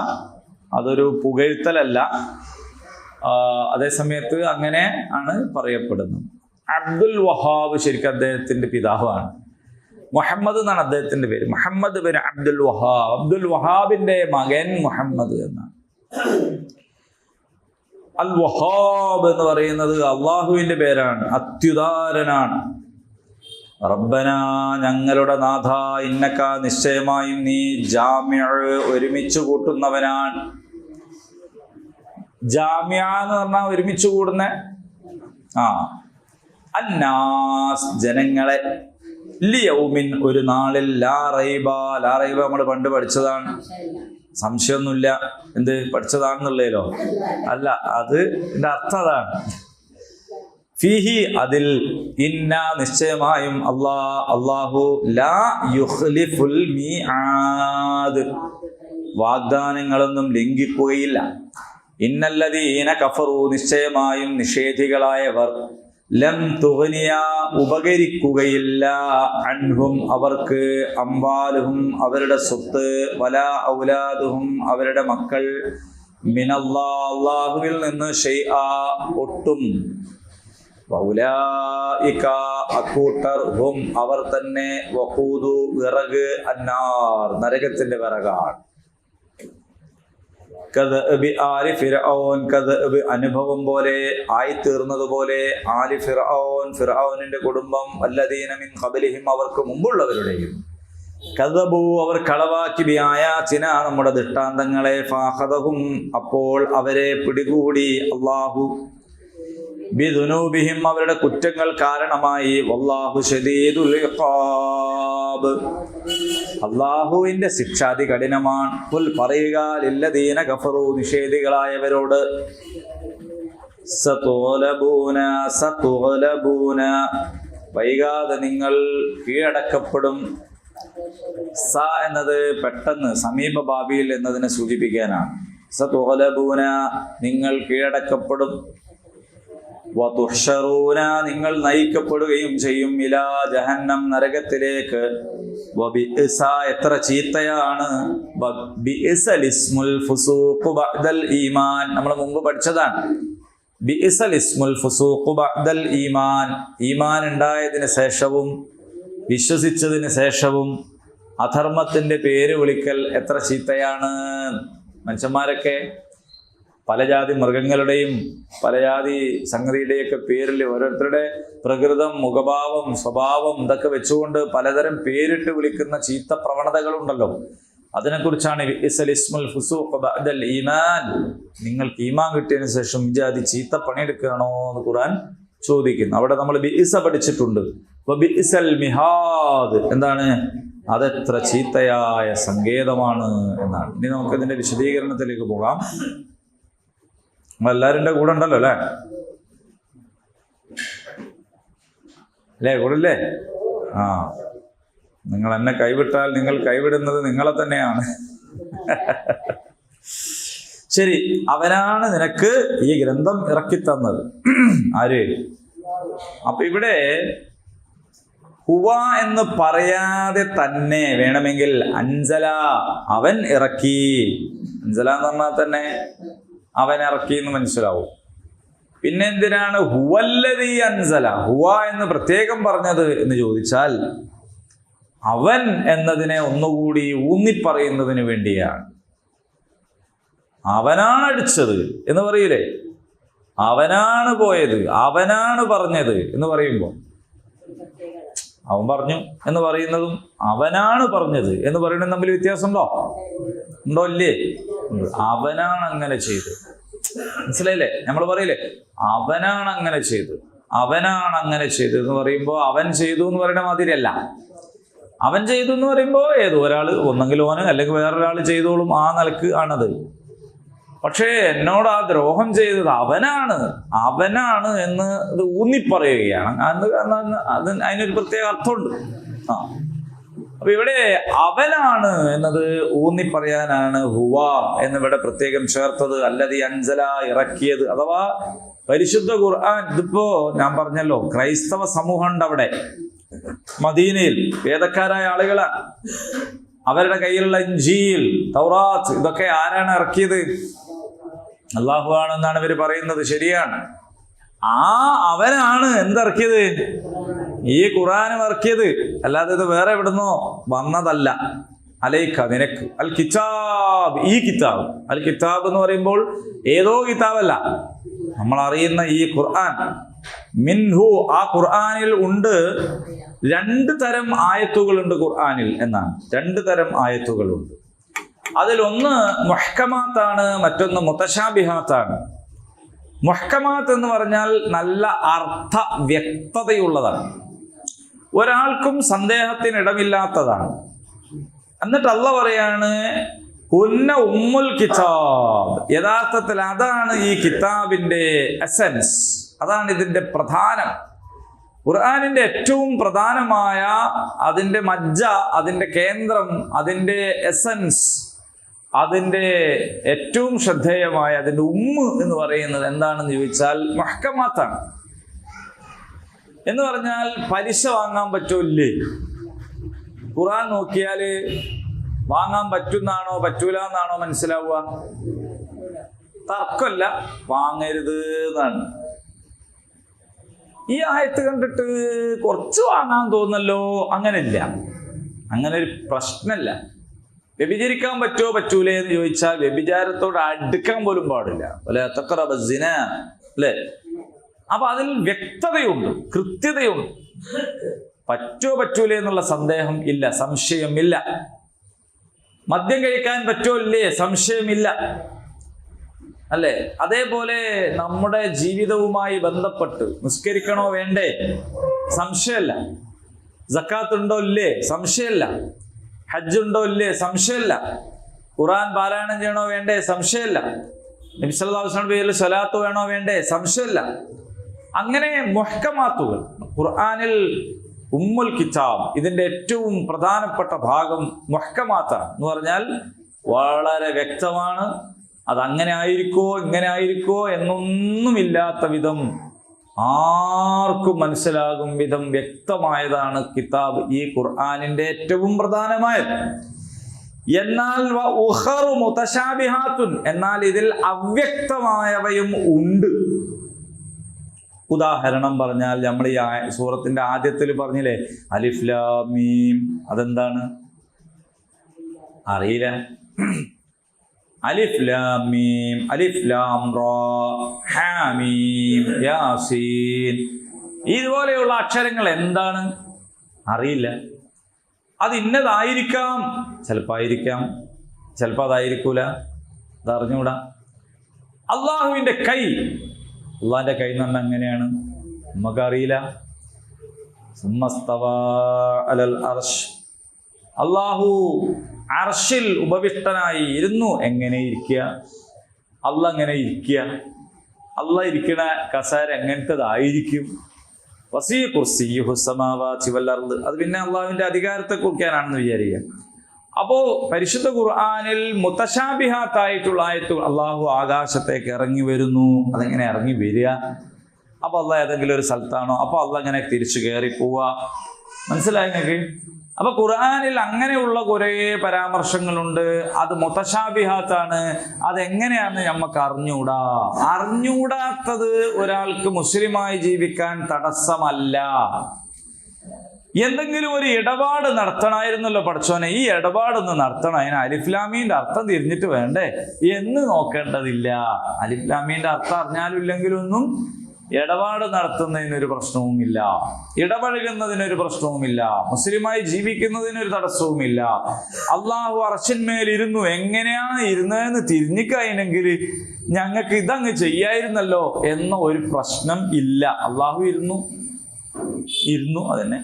അതൊരു പുകഴ്ത്തലല്ല. അതേസമയത്ത് അങ്ങനെ ആണ് പറയപ്പെടുന്നത്. അബ്ദുൽ വഹാബ് ശരിക്കും അദ്ദേഹത്തിൻ്റെ പിതാവാണ്. മുഹമ്മദ് എന്നാണ് അദ്ദേഹത്തിൻ്റെ പേര്, മുഹമ്മദ് ബിൻ അബ്ദുൽ വഹാബ്. അബ്ദുൽ വഹാബിൻ്റെ മകൻ മുഹമ്മദ് എന്നാണ്. അൽ വഹാബ് എന്ന് പറയുന്നത് അള്ളാഹുവിൻ്റെ പേരാണ്, അത്യുദാരനാണ്. റബ്ബന, ഞങ്ങളുടെ നാഥ, ഇന്നക, നിശ്ചയമായും നീ, ജാമിഅ, ഒരുമിച്ച് കൂട്ടുന്നവനാണ്. ജാമിഅ എന്ന് പറഞ്ഞാൽ ഒരുമിച്ച് കൂടുന്ന, അന്നാസ്, ജനങ്ങളെ, ലിയൗമിൻ, ഒരു നാളിൽ, ലാ റൈബ. ലാ റൈബ നമ്മൾ പണ്ട് പഠിച്ചതാണ്, സംശയമൊന്നുമില്ല. എന്ത് പഠിച്ചതാണെന്നുള്ളതിലോ അല്ല, അത് എൻ്റെ അർത്ഥം അതാണ്. ഫീഹി, അതിൽ, ഇന്ന, നിശ്ചയമായും, അല്ലാഹു, ലാ യുഖ്ലിഫുൽ മീആദ്, വാഗ്ദാനങ്ങളൊന്നും ലംഘിക്കുകയില്ല. ഇന്നല്ലദീന കഫറു, നിശ്ചയമായും നിഷേധികളായവർ, ലം തുഗ്നിയ, ഉപകരിക്കുകയില്ല, അൻഹും, അവർക്ക്, അംവാലുഹും, അവരുടെ സ്വത്ത്, വലാ ഔലാദുഹും, അവരുടെ മക്കൾ, മിനല്ലാഹ്, അല്ലാഹുവിൽ നിന്ന്, ഷൈആ, ഒട്ടും. വഉലൈക, അക്കൂട്ടർ, ഹും, അവർ തന്നെ, വഖൂദു, വിറക്, അന്നാർ, നരകത്തിന്റെ വിറകാണ്. കദഅബി ആലി ഫിർഔൻ, കദഅബ്, അനുഭവം പോലെ, ആയിത്തീർന്നതുപോലെ, ആലി ഫിർഔൻ, ഫിർഔനിന്റെ കുടുംബം, അല്ലദീന മിൻ ഖബലിഹിം, അവർക്ക് മുമ്പുള്ളവരുടെയും, കദബു, അവർ കളവാക്കി, ബിആയാതിന, നമ്മുടെ ദൃഷ്ടാന്തങ്ങളെ, ഫഅഖദഹും, അപ്പോൾ അവരെ പിടികൂടി അല്ലാഹു, ബിദുനൂബിഹിം, അവരുടെ കുറ്റങ്ങൾ കാരണമായി, വല്ലാഹു ശദീദുൽ ഇഖാബ്, അല്ലാഹുവിന്റെ ശിക്ഷാതി കഠിനമാണ്. ഖുൽ, പറയുക, ലില്ലദീന കഫറു, നിഷേധികളായവരോട്, സതുഗ്ലബൂന, സതുഗ്ലബൂന, വൈകാതെ നിങ്ങൾ കീഴടക്കപ്പെടും. സ എന്നത് പെട്ടെന്ന്, സമീപ ഭാവിയിൽ എന്നതിനെ സൂചിപ്പിക്കാനാണ്. സതുഗ്ലബൂന, നിങ്ങൾ കീഴടക്കപ്പെടും. വതുഹ്ശറൂന, നിങ്ങൾ നയിക്കപ്പെടുകയും ചെയ്യും, ഇലാ ജഹന്നം, നരകത്തിലേക്ക്. വബിഇസ, എത്ര ചീത്തയാണ്, ബിഇസൽ ഇസ്മുൽ ഫുസൂഖു ബഅദൽ ഈമാൻ, നമ്മൾ മുമ്പ് പഠിച്ചതാണ്. ബിഇസൽ ഇസ്മുൽ ഫുസൂഖു ബഅദൽ ഈമാൻ, ഈമാൻ ഉണ്ടായതിന് ശേഷവും വിശ്വസിച്ചതിന് ശേഷവും അധർമ്മത്തിന്റെ പേര് വിളിക്കൽ എത്ര ചീത്തയാണ്. മനുഷ്യന്മാരൊക്കെ പല ജാതി മൃഗങ്ങളുടെയും പല ജാതി സംഗതിയുടെയൊക്കെ പേരിൽ ഓരോരുത്തരുടെ പ്രകൃതം, മുഖഭാവം, സ്വഭാവം ഇതൊക്കെ വെച്ചുകൊണ്ട് പലതരം പേരിട്ട് വിളിക്കുന്ന ചീത്ത പ്രവണതകളുണ്ടല്ലോ. അതിനെക്കുറിച്ചാണ് ഇസ്മുൽ ഫുസൂഖ് ബഅദൽ ഈമാൻ, നിങ്ങൾക്ക് ഈമാൻ കിട്ടിയതിന് ശേഷം ജാതി ചീത്ത പണിയെടുക്കണോ എന്ന് ഖുർആൻ ചോദിക്കുന്നു. അവിടെ നമ്മൾ ബിഇസ പഠിച്ചിട്ടുണ്ട്. ബിഇസൽ മിഹാദ്, എന്താണ്? അതെത്ര ചീത്തയായ സങ്കേതമാണ് എന്നാണ്. ഇനി നമുക്ക് ഇതിന്റെ വിശദീകരണത്തിലേക്ക് പോകാം. നമ്മളെല്ലാവരും എൻ്റെ കൂടെ ഉണ്ടല്ലോ അല്ലേ? കൂടല്ലേ? നിങ്ങൾ എന്നെ കൈവിട്ടാൽ നിങ്ങൾ കൈവിടുന്നത് നിങ്ങളെ തന്നെയാണ്. ശരി, അവനാണ് നിനക്ക് ഈ ഗ്രന്ഥം ഇറക്കി തന്നത്. ആര്? അപ്പൊ ഇവിടെ ഹുവ എന്ന് പറയാതെ തന്നെ വേണമെങ്കിൽ അൻസല, അവൻ ഇറക്കി. അൻസല എന്ന് പറഞ്ഞാൽ തന്നെ അവൻ ഇറക്കി എന്ന് മനസ്സിലാവും. പിന്നെ എന്തിനാണ് ഹുവല്ലദീ അൻസല, ഹുവ എന്ന് പ്രത്യേകം പറഞ്ഞത് എന്ന് ചോദിച്ചാൽ അവൻ എന്നതിനെ ഒന്നുകൂടി ഊന്നിപ്പറയുന്നതിന് വേണ്ടിയാണ്. അവനാണ് അടിച്ചത് എന്ന് പറയില്ലേ, അവനാണ് പോയത്, അവനാണ് പറഞ്ഞത് എന്ന് പറയുമ്പോൾ, അവൻ പറഞ്ഞു എന്ന് പറയുന്നതും അവനാണ് പറഞ്ഞത് എന്ന് പറയുന്നതും തമ്മിൽ വ്യത്യാസമുണ്ടോ? ഉണ്ടോ? ഇല്ലേ? അവനാണ് അങ്ങനെ ചെയ്ത്. മനസ്സിലായില്ലേ? നമ്മൾ പറയില്ലേ അവനാണ് അങ്ങനെ ചെയ്ത്, അവനാണ് അങ്ങനെ ചെയ്ത് എന്ന് പറയുമ്പോൾ അവൻ ചെയ്തു എന്ന് പറയുന്ന മാതിരിയല്ല. അവൻ ചെയ്തു എന്ന് പറയുമ്പോൾ ഏതോ ഒരാൾ, ഒന്നെങ്കിലും ഓന് അല്ലെങ്കിൽ വേറൊരാൾ ചെയ്തോളും, ആ നിലക്ക് ആണത്. പക്ഷേ എന്നോട് ആ ദ്രോഹം ചെയ്തത് അവനാണ് എന്ന് ഇത് ഊന്നിപ്പറയുകയാണ്. അതിനൊരു പ്രത്യേക അർത്ഥമുണ്ട്. അപ്പൊ ഇവിടെ അവനാണ് എന്നത് ഊന്നിപ്പറയാനാണ് ഹുവ എന്നിവിടെ പ്രത്യേകം ചേർത്തത്. അല്ലദീ അൻസല, ഇറക്കിയത്. അഥവാ പരിശുദ്ധ ഖുർആൻ. ഇതിപ്പോ ഞാൻ പറഞ്ഞല്ലോ, ക്രൈസ്തവ സമൂഹം ഉണ്ട് അവിടെ മദീനയിൽ, വേദക്കാരായ ആളുകളാണ്. അവരുടെ കയ്യിലുള്ള ഇഞ്ചീൽ, തൗറാത്ത്, ഇതൊക്കെ ആരാണ് ഇറക്കിയത്? അല്ലാഹു ആണെന്നാണ് ഇവർ പറയുന്നത്. ശരിയാണ്. അവനാണ് എന്തിറക്കിയത്? ഈ ഖുർആനും ഇറക്കിയത്. അല്ലാതെ ഇത് വേറെ എവിടുന്നോ വന്നതല്ല. അലൈക്ക, നിനക്ക്. അൽ കിതാബ്, ഈ കിതാബ്. അൽ കിതാബ് എന്ന് പറയുമ്പോൾ ഏതോ കിതാബല്ല, നമ്മൾ അറിയുന്ന ഈ ഖുർആൻ. മിൻഹു, ആ ഖുർആനിൽ ഉണ്ട് 2 തരം ആയത്തുകളുണ്ട് ഖുർആനിൽ എന്നാണ്. 2 തരം ആയത്തുകളുണ്ട്. അതിലൊന്ന് മുഹ്കമാത്താണ്, മറ്റൊന്ന് മുതശാബിഹാത്താണ്. മുഹ്കമാത്ത് എന്ന് പറഞ്ഞാൽ നല്ല അർത്ഥ വ്യക്തതയുള്ളതാണ്, ഒരാൾക്കും സന്ദേഹത്തിന് ഇടമില്ലാത്തതാണ്. എന്നിട്ട് അല്ലാഹ് പറയാണ് ഹുന്ന ഉമ്മുൽ കിതാബ്. യഥാർത്ഥത്തിൽ അതാണ് ഈ കിതാബിന്റെ എസൻസ്, അതാണ് ഇതിന്റെ പ്രധാനം. ഖുർആനിന്റെ ഏറ്റവും പ്രധാനമായ അതിന്റെ മജ്ജ, അതിന്റെ കേന്ദ്രം, അതിന്റെ എസൻസ്, അതിന്റെ ഏറ്റവും ശ്രദ്ധേയമായ അതിന്റെ എന്ന് പറയുന്നത് എന്താണെന്ന് ചോദിച്ചാൽ മുഹ്കമാത്താണ്. എന്ന് പറഞ്ഞാൽ പലിശ വാങ്ങാൻ പറ്റൂല്ലേ? ഖുർആൻ നോക്കിയാല് വാങ്ങാൻ പറ്റുന്നാണോ പറ്റൂല എന്നാണോ മനസ്സിലാവുക? തർക്കമല്ല, വാങ്ങരുത് എന്നാണ്. ഈ ആയത്ത് കണ്ടിട്ട് കുറച്ച് വാങ്ങാൻ തോന്നല്ലോ, അങ്ങനെയില്ല, അങ്ങനെ ഒരു പ്രശ്നമല്ല. വ്യഭിചരിക്കാൻ പറ്റുമോ പറ്റൂലേ എന്ന് ചോദിച്ചാൽ വ്യഭിചാരത്തോട് അടുക്കാൻ പോലും പാടില്ല. അല്ലേ? അപ്പൊ അതിൽ വ്യക്തതയുണ്ട്, കൃത്യതയുണ്ട്. പറ്റോ പറ്റൂലേ എന്നുള്ള സന്ദേഹം ഇല്ല, സംശയമില്ല. മദ്യം കഴിക്കാൻ പറ്റോ ഇല്ലേ? സംശയമില്ല. അല്ലേ? അതേപോലെ നമ്മുടെ ജീവിതവുമായി ബന്ധപ്പെട്ട് നിസ്കരിക്കണോ വേണ്ടേ? സംശയമല്ല. സക്കാത്ത് ഉണ്ടോ ഇല്ലേ? സംശയമല്ല. ഹജ്ജ് ഉണ്ടോ ഇല്ലേ? സംശയമല്ല. ഖുർആൻ പാരായണം ചെയ്യണോ വേണ്ടേ? സംശയമല്ല. നബി സല്ലല്ലാഹു അലൈഹി വസല്ലം പേരിൽ സ്വലാത്ത് വേണോ വേണ്ടേ? സംശയമല്ല. അങ്ങനെ മുഹ്കമാത്തുകൾ ഖുർആനിൽ ഉമ്മുൽ കിതാബ്, ഇതിന്റെ ഏറ്റവും പ്രധാനപ്പെട്ട ഭാഗം മുഹ്കമാത്താണ്. എന്ന് പറഞ്ഞാൽ വളരെ വ്യക്തമാണ്. അതങ്ങനെ ആയിരിക്കോ ഇങ്ങനെ ആയിരിക്കോ എന്നൊന്നുമില്ലാത്ത വിധം ആർക്കും മനസ്സിലാകും വിധം വ്യക്തമായതാണ് കിതാബ്, ഈ ഖുർആനിന്റെ ഏറ്റവും പ്രധാനമായത്. എന്നാൽ ഉഖറു മുതശാബിഹാത്തുൻ, എന്നാൽ ഇതിൽ അവ്യക്തമായവയും ഉണ്ട്. ഉദാഹരണം പറഞ്ഞാൽ നമ്മൾ ഈ സൂറത്തിന്റെ ആദ്യത്തിൽ പറഞ്ഞില്ലേ അലിഫ് ലാം മീം, അതെന്താണ്? അറിയില്ല. അലിഫ് ലാം മീം, അലിഫ് ലാം റാ, ഹാ മീം, യാസീൻ, ഇതുപോലെയുള്ള അക്ഷരങ്ങൾ എന്താണ്? അറിയില്ല. അത് ഇന്നതായിരിക്കാം, ചിലപ്പോൾ ആയിരിക്കാം, ചിലപ്പോൾ അതായിരിക്കൂല, അതറിഞ്ഞൂടാ. അള്ളാഹുവിന്റെ കൈ, അള്ളാഹിന്റെ കൈ എന്ന് പറഞ്ഞാൽ എങ്ങനെയാണ് നമുക്കറിയില്ല. അള്ളാഹു അർശിൽ ഉപവിഷ്ടനായി ഇരുന്നു. എങ്ങനെ ഇരിക്കുക? അള്ളാഹ് എങ്ങനെ ഇരിക്കുക? അള്ളാഹ് ഇരിക്കണ കസേര എങ്ങനത്തേതായിരിക്കും? വസീ കുർസിയ്യുഹു സമാവാതി വൽ അർദ്, അത് പിന്നെ അള്ളാഹുവിന്റെ അധികാരത്തെ കുറിക്കാനാണെന്ന് വിചാരിക്കുക. അപ്പോ പരിശുദ്ധ ഖുർആനിൽ മുതശാബിഹാത്തായിട്ടുള്ള ആയത്തുകൾ, അള്ളാഹു ആകാശത്തേക്ക് ഇറങ്ങി വരുന്നു. അതെങ്ങനെ ഇറങ്ങി വരിക? അപ്പൊ അള്ളാഹ് ഏതെങ്കിലും ഒരു സ്ഥലത്താണോ? അപ്പൊ അള്ളാഹ് ഇങ്ങനെ തിരിച്ചു കയറി പോവാ. മനസ്സിലായി നിങ്ങൾക്ക്? അപ്പൊ ഖുർആനിൽ അങ്ങനെയുള്ള കുറെ പരാമർശങ്ങളുണ്ട്. അത് മുതശാബിഹാത്താണ്. അതെങ്ങനെയാന്ന് നമുക്ക് അറിഞ്ഞൂടാത്തത് ഒരാൾക്ക് മുസ്ലിമായി ജീവിക്കാൻ തടസ്സമല്ല. എന്തെങ്കിലും ഒരു ഇടപാട് നടത്തണമായിരുന്നല്ലോ പടച്ചോനെ, ഈ ഇടപാടൊന്ന് നടത്തണം, അതിന് അലിഫ്ലാമീന്റെ അർത്ഥം തിരിഞ്ഞിട്ട് വേണ്ടേ എന്ന് നോക്കേണ്ടതില്ല. അലിഫ്ലാമീന്റെ അർത്ഥം അറിഞ്ഞാലും ഇല്ലെങ്കിലും ഒന്നും ഇടപാട് നടത്തുന്നതിനൊരു പ്രശ്നവുമില്ല, ഇടപഴകുന്നതിനൊരു പ്രശ്നവുമില്ല, മുസ്ലിമായി ജീവിക്കുന്നതിനൊരു തടസ്സവുമില്ല. അള്ളാഹു അർശിന്മേൽ ഇരുന്നു. എങ്ങനെയാണ് ഇരുന്നതെന്ന് തിരിഞ്ഞിക്കഴിഞ്ഞെങ്കിൽ ഞങ്ങൾക്ക് ഇതങ്ങ് ചെയ്യായിരുന്നല്ലോ എന്ന ഒരു പ്രശ്നം ഇല്ല. അള്ളാഹു ഇരുന്നു. അതന്നെ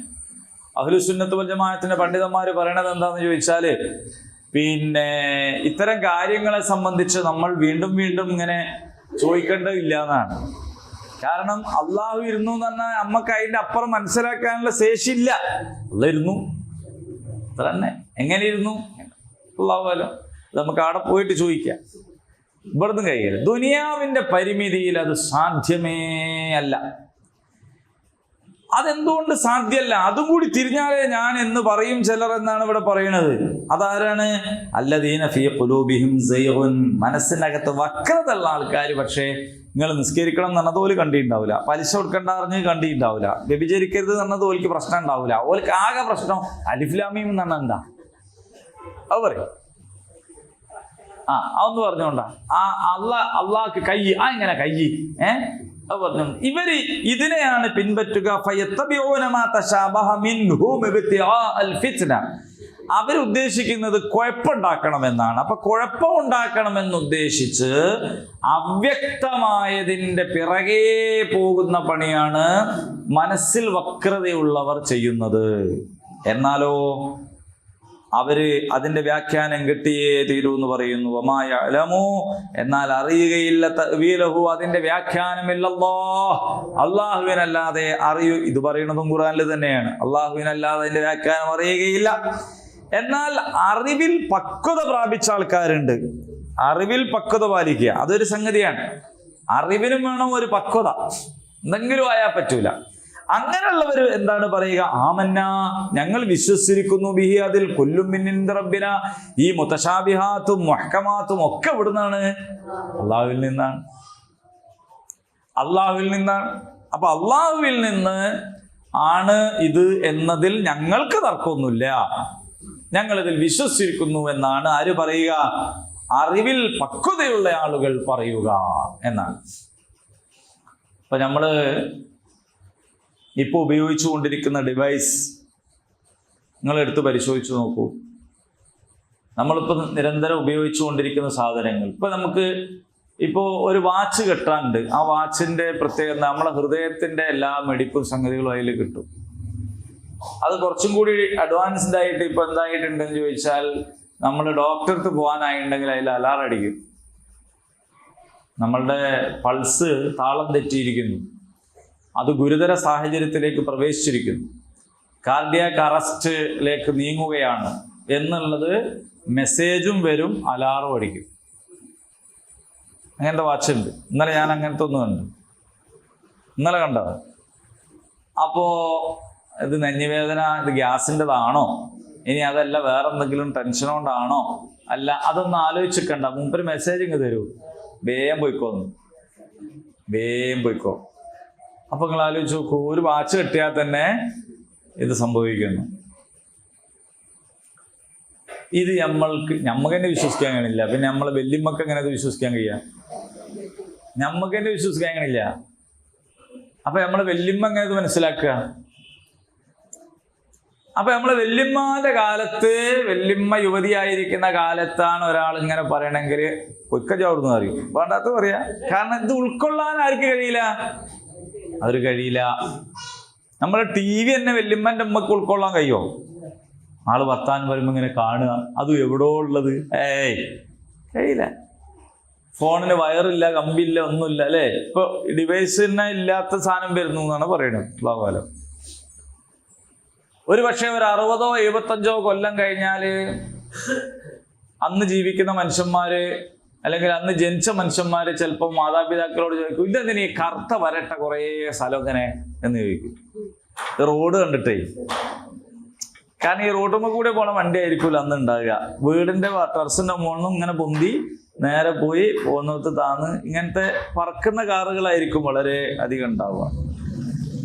അഹ്ലുസുന്നത്ത് വൽ ജമാഅത്തിന്റെ പണ്ഡിതന്മാര് പറയണത് എന്താന്ന് ചോദിച്ചാല്, പിന്നെ ഇത്തരം കാര്യങ്ങളെ സംബന്ധിച്ച് നമ്മൾ വീണ്ടും വീണ്ടും ഇങ്ങനെ ചോദിക്കേണ്ടതില്ല എന്നാണ്. കാരണം അള്ളാഹു ഇരുന്നു എന്ന് പറഞ്ഞാൽ നമുക്ക് അതിന്റെ അപ്പുറം മനസ്സിലാക്കാനുള്ള ശേഷിയില്ല. അള്ളാഹ് ഇരുന്നു അത്ര തന്നെ. എങ്ങനെ ഇരുന്നു അള്ളാഹു അല്ല, നമുക്ക് അവിടെ പോയിട്ട് ചോദിക്കാം. ഇവിടുന്ന് കഴിയില്ല. ദുനിയാവിന്റെ പരിമിതിയിൽ അത് സാധ്യമേ അല്ല. അതെന്തുകൊണ്ട് സാധ്യമല്ല? അതും കൂടി തിരിഞ്ഞാലേ ഞാൻ എന്ന് പറയും ചിലർ എന്നാണ് ഇവിടെ പറയുന്നത്. അതാരാണ്? അല്ലദീന ഫീ ഖുലൂബിഹിം സൈഗുൻ, മനസ്സിനകത്ത് വക്രത ഉള്ള ആൾക്കാർ. പക്ഷേ നിങ്ങൾ നിസ്കരിക്കണം എന്ന് പറഞ്ഞത് ഓല് കണ്ടിട്ടുണ്ടാവില്ല, പലിശ കൊടുക്കണ്ട അറിഞ്ഞ് കണ്ടിട്ടുണ്ടാവില്ല, വ്യഭിചരിക്കരുത് എന്നത് ഓൽക്ക് പ്രശ്നം ഉണ്ടാവില്ല. ഓൽക്ക് ആകെ പ്രശ്നം അലിഫ് ലാം മീം എന്ന് പറഞ്ഞാൽ എന്താ അത് പറയും. അതൊന്ന് പറഞ്ഞോണ്ടാ അള്ളാഹ്ക്ക് കൈ ഇങ്ങനെ കൈ അത് പറഞ്ഞു. ഇവര് ഇതിനെയാണ് പിൻപറ്റുക. അവരുദ്ദേശിക്കുന്നത് കുഴപ്പമുണ്ടാക്കണമെന്നാണ്. അപ്പൊ കുഴപ്പമുണ്ടാക്കണമെന്നുദ്ദേശിച്ച് അവ്യക്തമായതിന്റെ പിറകെ പോകുന്ന പണിയാണ് മനസ്സിൽ വക്രതയുള്ളവർ ചെയ്യുന്നത്. എന്നാലോ അവര് അതിന്റെ വ്യാഖ്യാനം കിട്ടിയേ തീരൂ എന്ന് പറയുന്നു. വമായ അലമോ, എന്നാൽ അറിയുകയില്ല തഅ്വീലഹു, അതിന്റെ വ്യാഖ്യാനമില്ലല്ലാഹ്, അള്ളാഹുവിനല്ലാതെ അറിയൂ. ഇത് പറയുന്നതും ഖുർആനിൽ തന്നെയാണ്. അള്ളാഹുവിനല്ലാതെ അതിന്റെ വ്യാഖ്യാനം അറിയുകയില്ല. എന്നാൽ അറിവിൽ പക്വത പ്രാപിച്ച ആൾക്കാരുണ്ട്. അറിവിൽ പക്വത പാലിക്കുക അതൊരു സംഗതിയാണ്. അറിവിനും വേണം ഒരു പക്വത, എന്തെങ്കിലും ആയാൽ പറ്റൂല. അങ്ങനെയുള്ളവർ എന്താണ് പറയുക? ആമന്ന, ഞങ്ങൾ വിശ്വസിച്ചിരിക്കുന്നു, ബിഹി, അതിൽ, കുല്ലും മിൻ ഇൻദി റബ്ബിന, ഈ മുതശാബിഹാത്തും മുഹ്കമാത്തും ഒക്കെ ഇവിടുന്നാണ്, അള്ളാഹുവിൽ നിന്നാണ്. അള്ളാഹുവിൽ നിന്നാണ്. അപ്പൊ അള്ളാഹുവിൽ നിന്ന് ആണ് ഇത് എന്നതിൽ ഞങ്ങൾക്ക് തർക്കമൊന്നുമില്ല, ഞങ്ങളിതിൽ വിശ്വസിച്ചിരിക്കുന്നു എന്നാണ് ആര് പറയുക? അറിവിൽ പക്വതയുള്ള ആളുകൾ പറയുക എന്നാണ്. അപ്പൊ നമ്മള് ഇപ്പോൾ ഉപയോഗിച്ചു കൊണ്ടിരിക്കുന്ന ഡിവൈസ് നിങ്ങളെടുത്ത് പരിശോധിച്ച് നോക്കൂ. നമ്മളിപ്പോൾ നിരന്തരം ഉപയോഗിച്ചു കൊണ്ടിരിക്കുന്ന സാധനങ്ങൾ, ഇപ്പൊ നമുക്ക് ഇപ്പോൾ ഒരു വാച്ച് കെട്ടാണ്ട്, ആ വാച്ചിന്റെ പ്രത്യേകത നമ്മളെ ഹൃദയത്തിന്റെ എല്ലാ മെടിപ്പും സംഗതികളും അതിൽ കിട്ടും. അത് കുറച്ചും കൂടി അഡ്വാൻസ്ഡ് ആയിട്ട് ഇപ്പൊ എന്തായിട്ടുണ്ടെന്ന് ചോദിച്ചാൽ, നമ്മൾ ഡോക്ടർക്ക് പോകാനായിട്ടുണ്ടെങ്കിൽ അതിൽ അലാറം അടിക്കും, നമ്മളുടെ പൾസ് താളം തെറ്റിയിരിക്കുന്നു, അത് ഗുരുതര സാഹചര്യത്തിലേക്ക് പ്രവേശിച്ചിരിക്കുന്നു, കാർഡിയാക് അറസ്റ്റിലേക്ക് നീങ്ങുകയാണ് എന്നുള്ളത് മെസ്സേജും വരും, അലാറും അടിക്കും. അങ്ങനത്തെ വാച്ച് ഉണ്ട്. ഇന്നലെ ഞാൻ അങ്ങനത്തെ ഒന്ന് കണ്ടു, ഇന്നലെ കണ്ടത്. അപ്പോ ഇത് നെഞ്ഞുവേദന, ഇത് ഗ്യാസിൻ്റെതാണോ, ഇനി അതല്ല വേറെ എന്തെങ്കിലും ടെൻഷൻ കൊണ്ടാണോ, അല്ല, അതൊന്നും ആലോചിച്ചിക്കണ്ട, മുമ്പൊരു മെസ്സേജ് ഇങ്ങ് തരൂ, വേഗം പോയിക്കോന്ന്, വേഗം പോയിക്കോ. അപ്പൊ നിങ്ങൾ ആലോചിച്ച് നോക്കൂ, ഒരു വാച്ച് കെട്ടിയാൽ തന്നെ ഇത് സംഭവിക്കുന്നു. ഇത് നമ്മൾക്ക് തന്നെ വിശ്വസിക്കാൻ കഴിയില്ല. പിന്നെ നമ്മളെ വെല്ലിമ്മക്ക് എങ്ങനെ അത് വിശ്വസിക്കാൻ കഴിയാ? നമ്മക്ക് തന്നെ വിശ്വസിക്കാൻ കഴിയില്ല. അപ്പൊ നമ്മളെ വെല്ലിമ്മ എങ്ങനെ ഇത് മനസ്സിലാക്കുക? അപ്പൊ നമ്മളെ വെല്ലിമ്മാന്റെ കാലത്ത്, വെല്ലിമ്മ യുവതിയായിരിക്കുന്ന കാലത്താണ് ഒരാൾ ഇങ്ങനെ പറയണമെങ്കിൽ കൊക്ക ചവിടുന്ന അറിയും, വേണ്ടാത്ത പറയാ. കാരണം ഇത് ഉൾക്കൊള്ളാൻ ആർക്ക് കഴിയില്ല? അതൊരു കഴിയില്ല. നമ്മളെ ടി വി തന്നെ വെല്ലിമ്മന്റെ ഉമ്മക്ക് ഉൾക്കൊള്ളാൻ കഴിയോ? ആള് വർത്താനം വരുമ്പോ ഇങ്ങനെ കാണുക, അതും എവിടോ ഉള്ളത്, കഴിയില്ല. ഫോണിന് വയറില്ല, കമ്പില്ല, ഒന്നുമില്ല, അല്ലേ? ഇപ്പൊ ഡിവൈസിന് ഇല്ലാത്ത സാധനം വരുന്നു എന്നാണ് പറയുന്നത്. അള്ളാഹുവാലം. ഒരു പക്ഷെ ഒരു 60 75 കൊല്ലം കഴിഞ്ഞാല് അന്ന് ജീവിക്കുന്ന മനുഷ്യന്മാര്, അല്ലെങ്കിൽ അന്ന് ജനിച്ച മനുഷ്യന്മാര് ചിലപ്പോൾ മാതാപിതാക്കളോട് ചോദിക്കും, ഇതെന്തിനീ കറുത്ത വരട്ട കുറേ സ്ഥലം ഇങ്ങനെ എന്ന് ചോദിക്കും. റോഡ് കണ്ടിട്ടേ. കാരണം ഈ റോഡുമ്മ കൂടെ പോണ വണ്ടി ആയിരിക്കൂല അന്ന് ഉണ്ടാകുക. വീടിന്റെ ടെറസിന്റെ മുകളിൽ ഇങ്ങനെ പൊന്തി നേരെ പോയി പോകുന്നിടത്ത് താന്ന് ഇങ്ങനത്തെ പറക്കുന്ന കാറുകളായിരിക്കും വളരെ അധികം ഉണ്ടാവുക.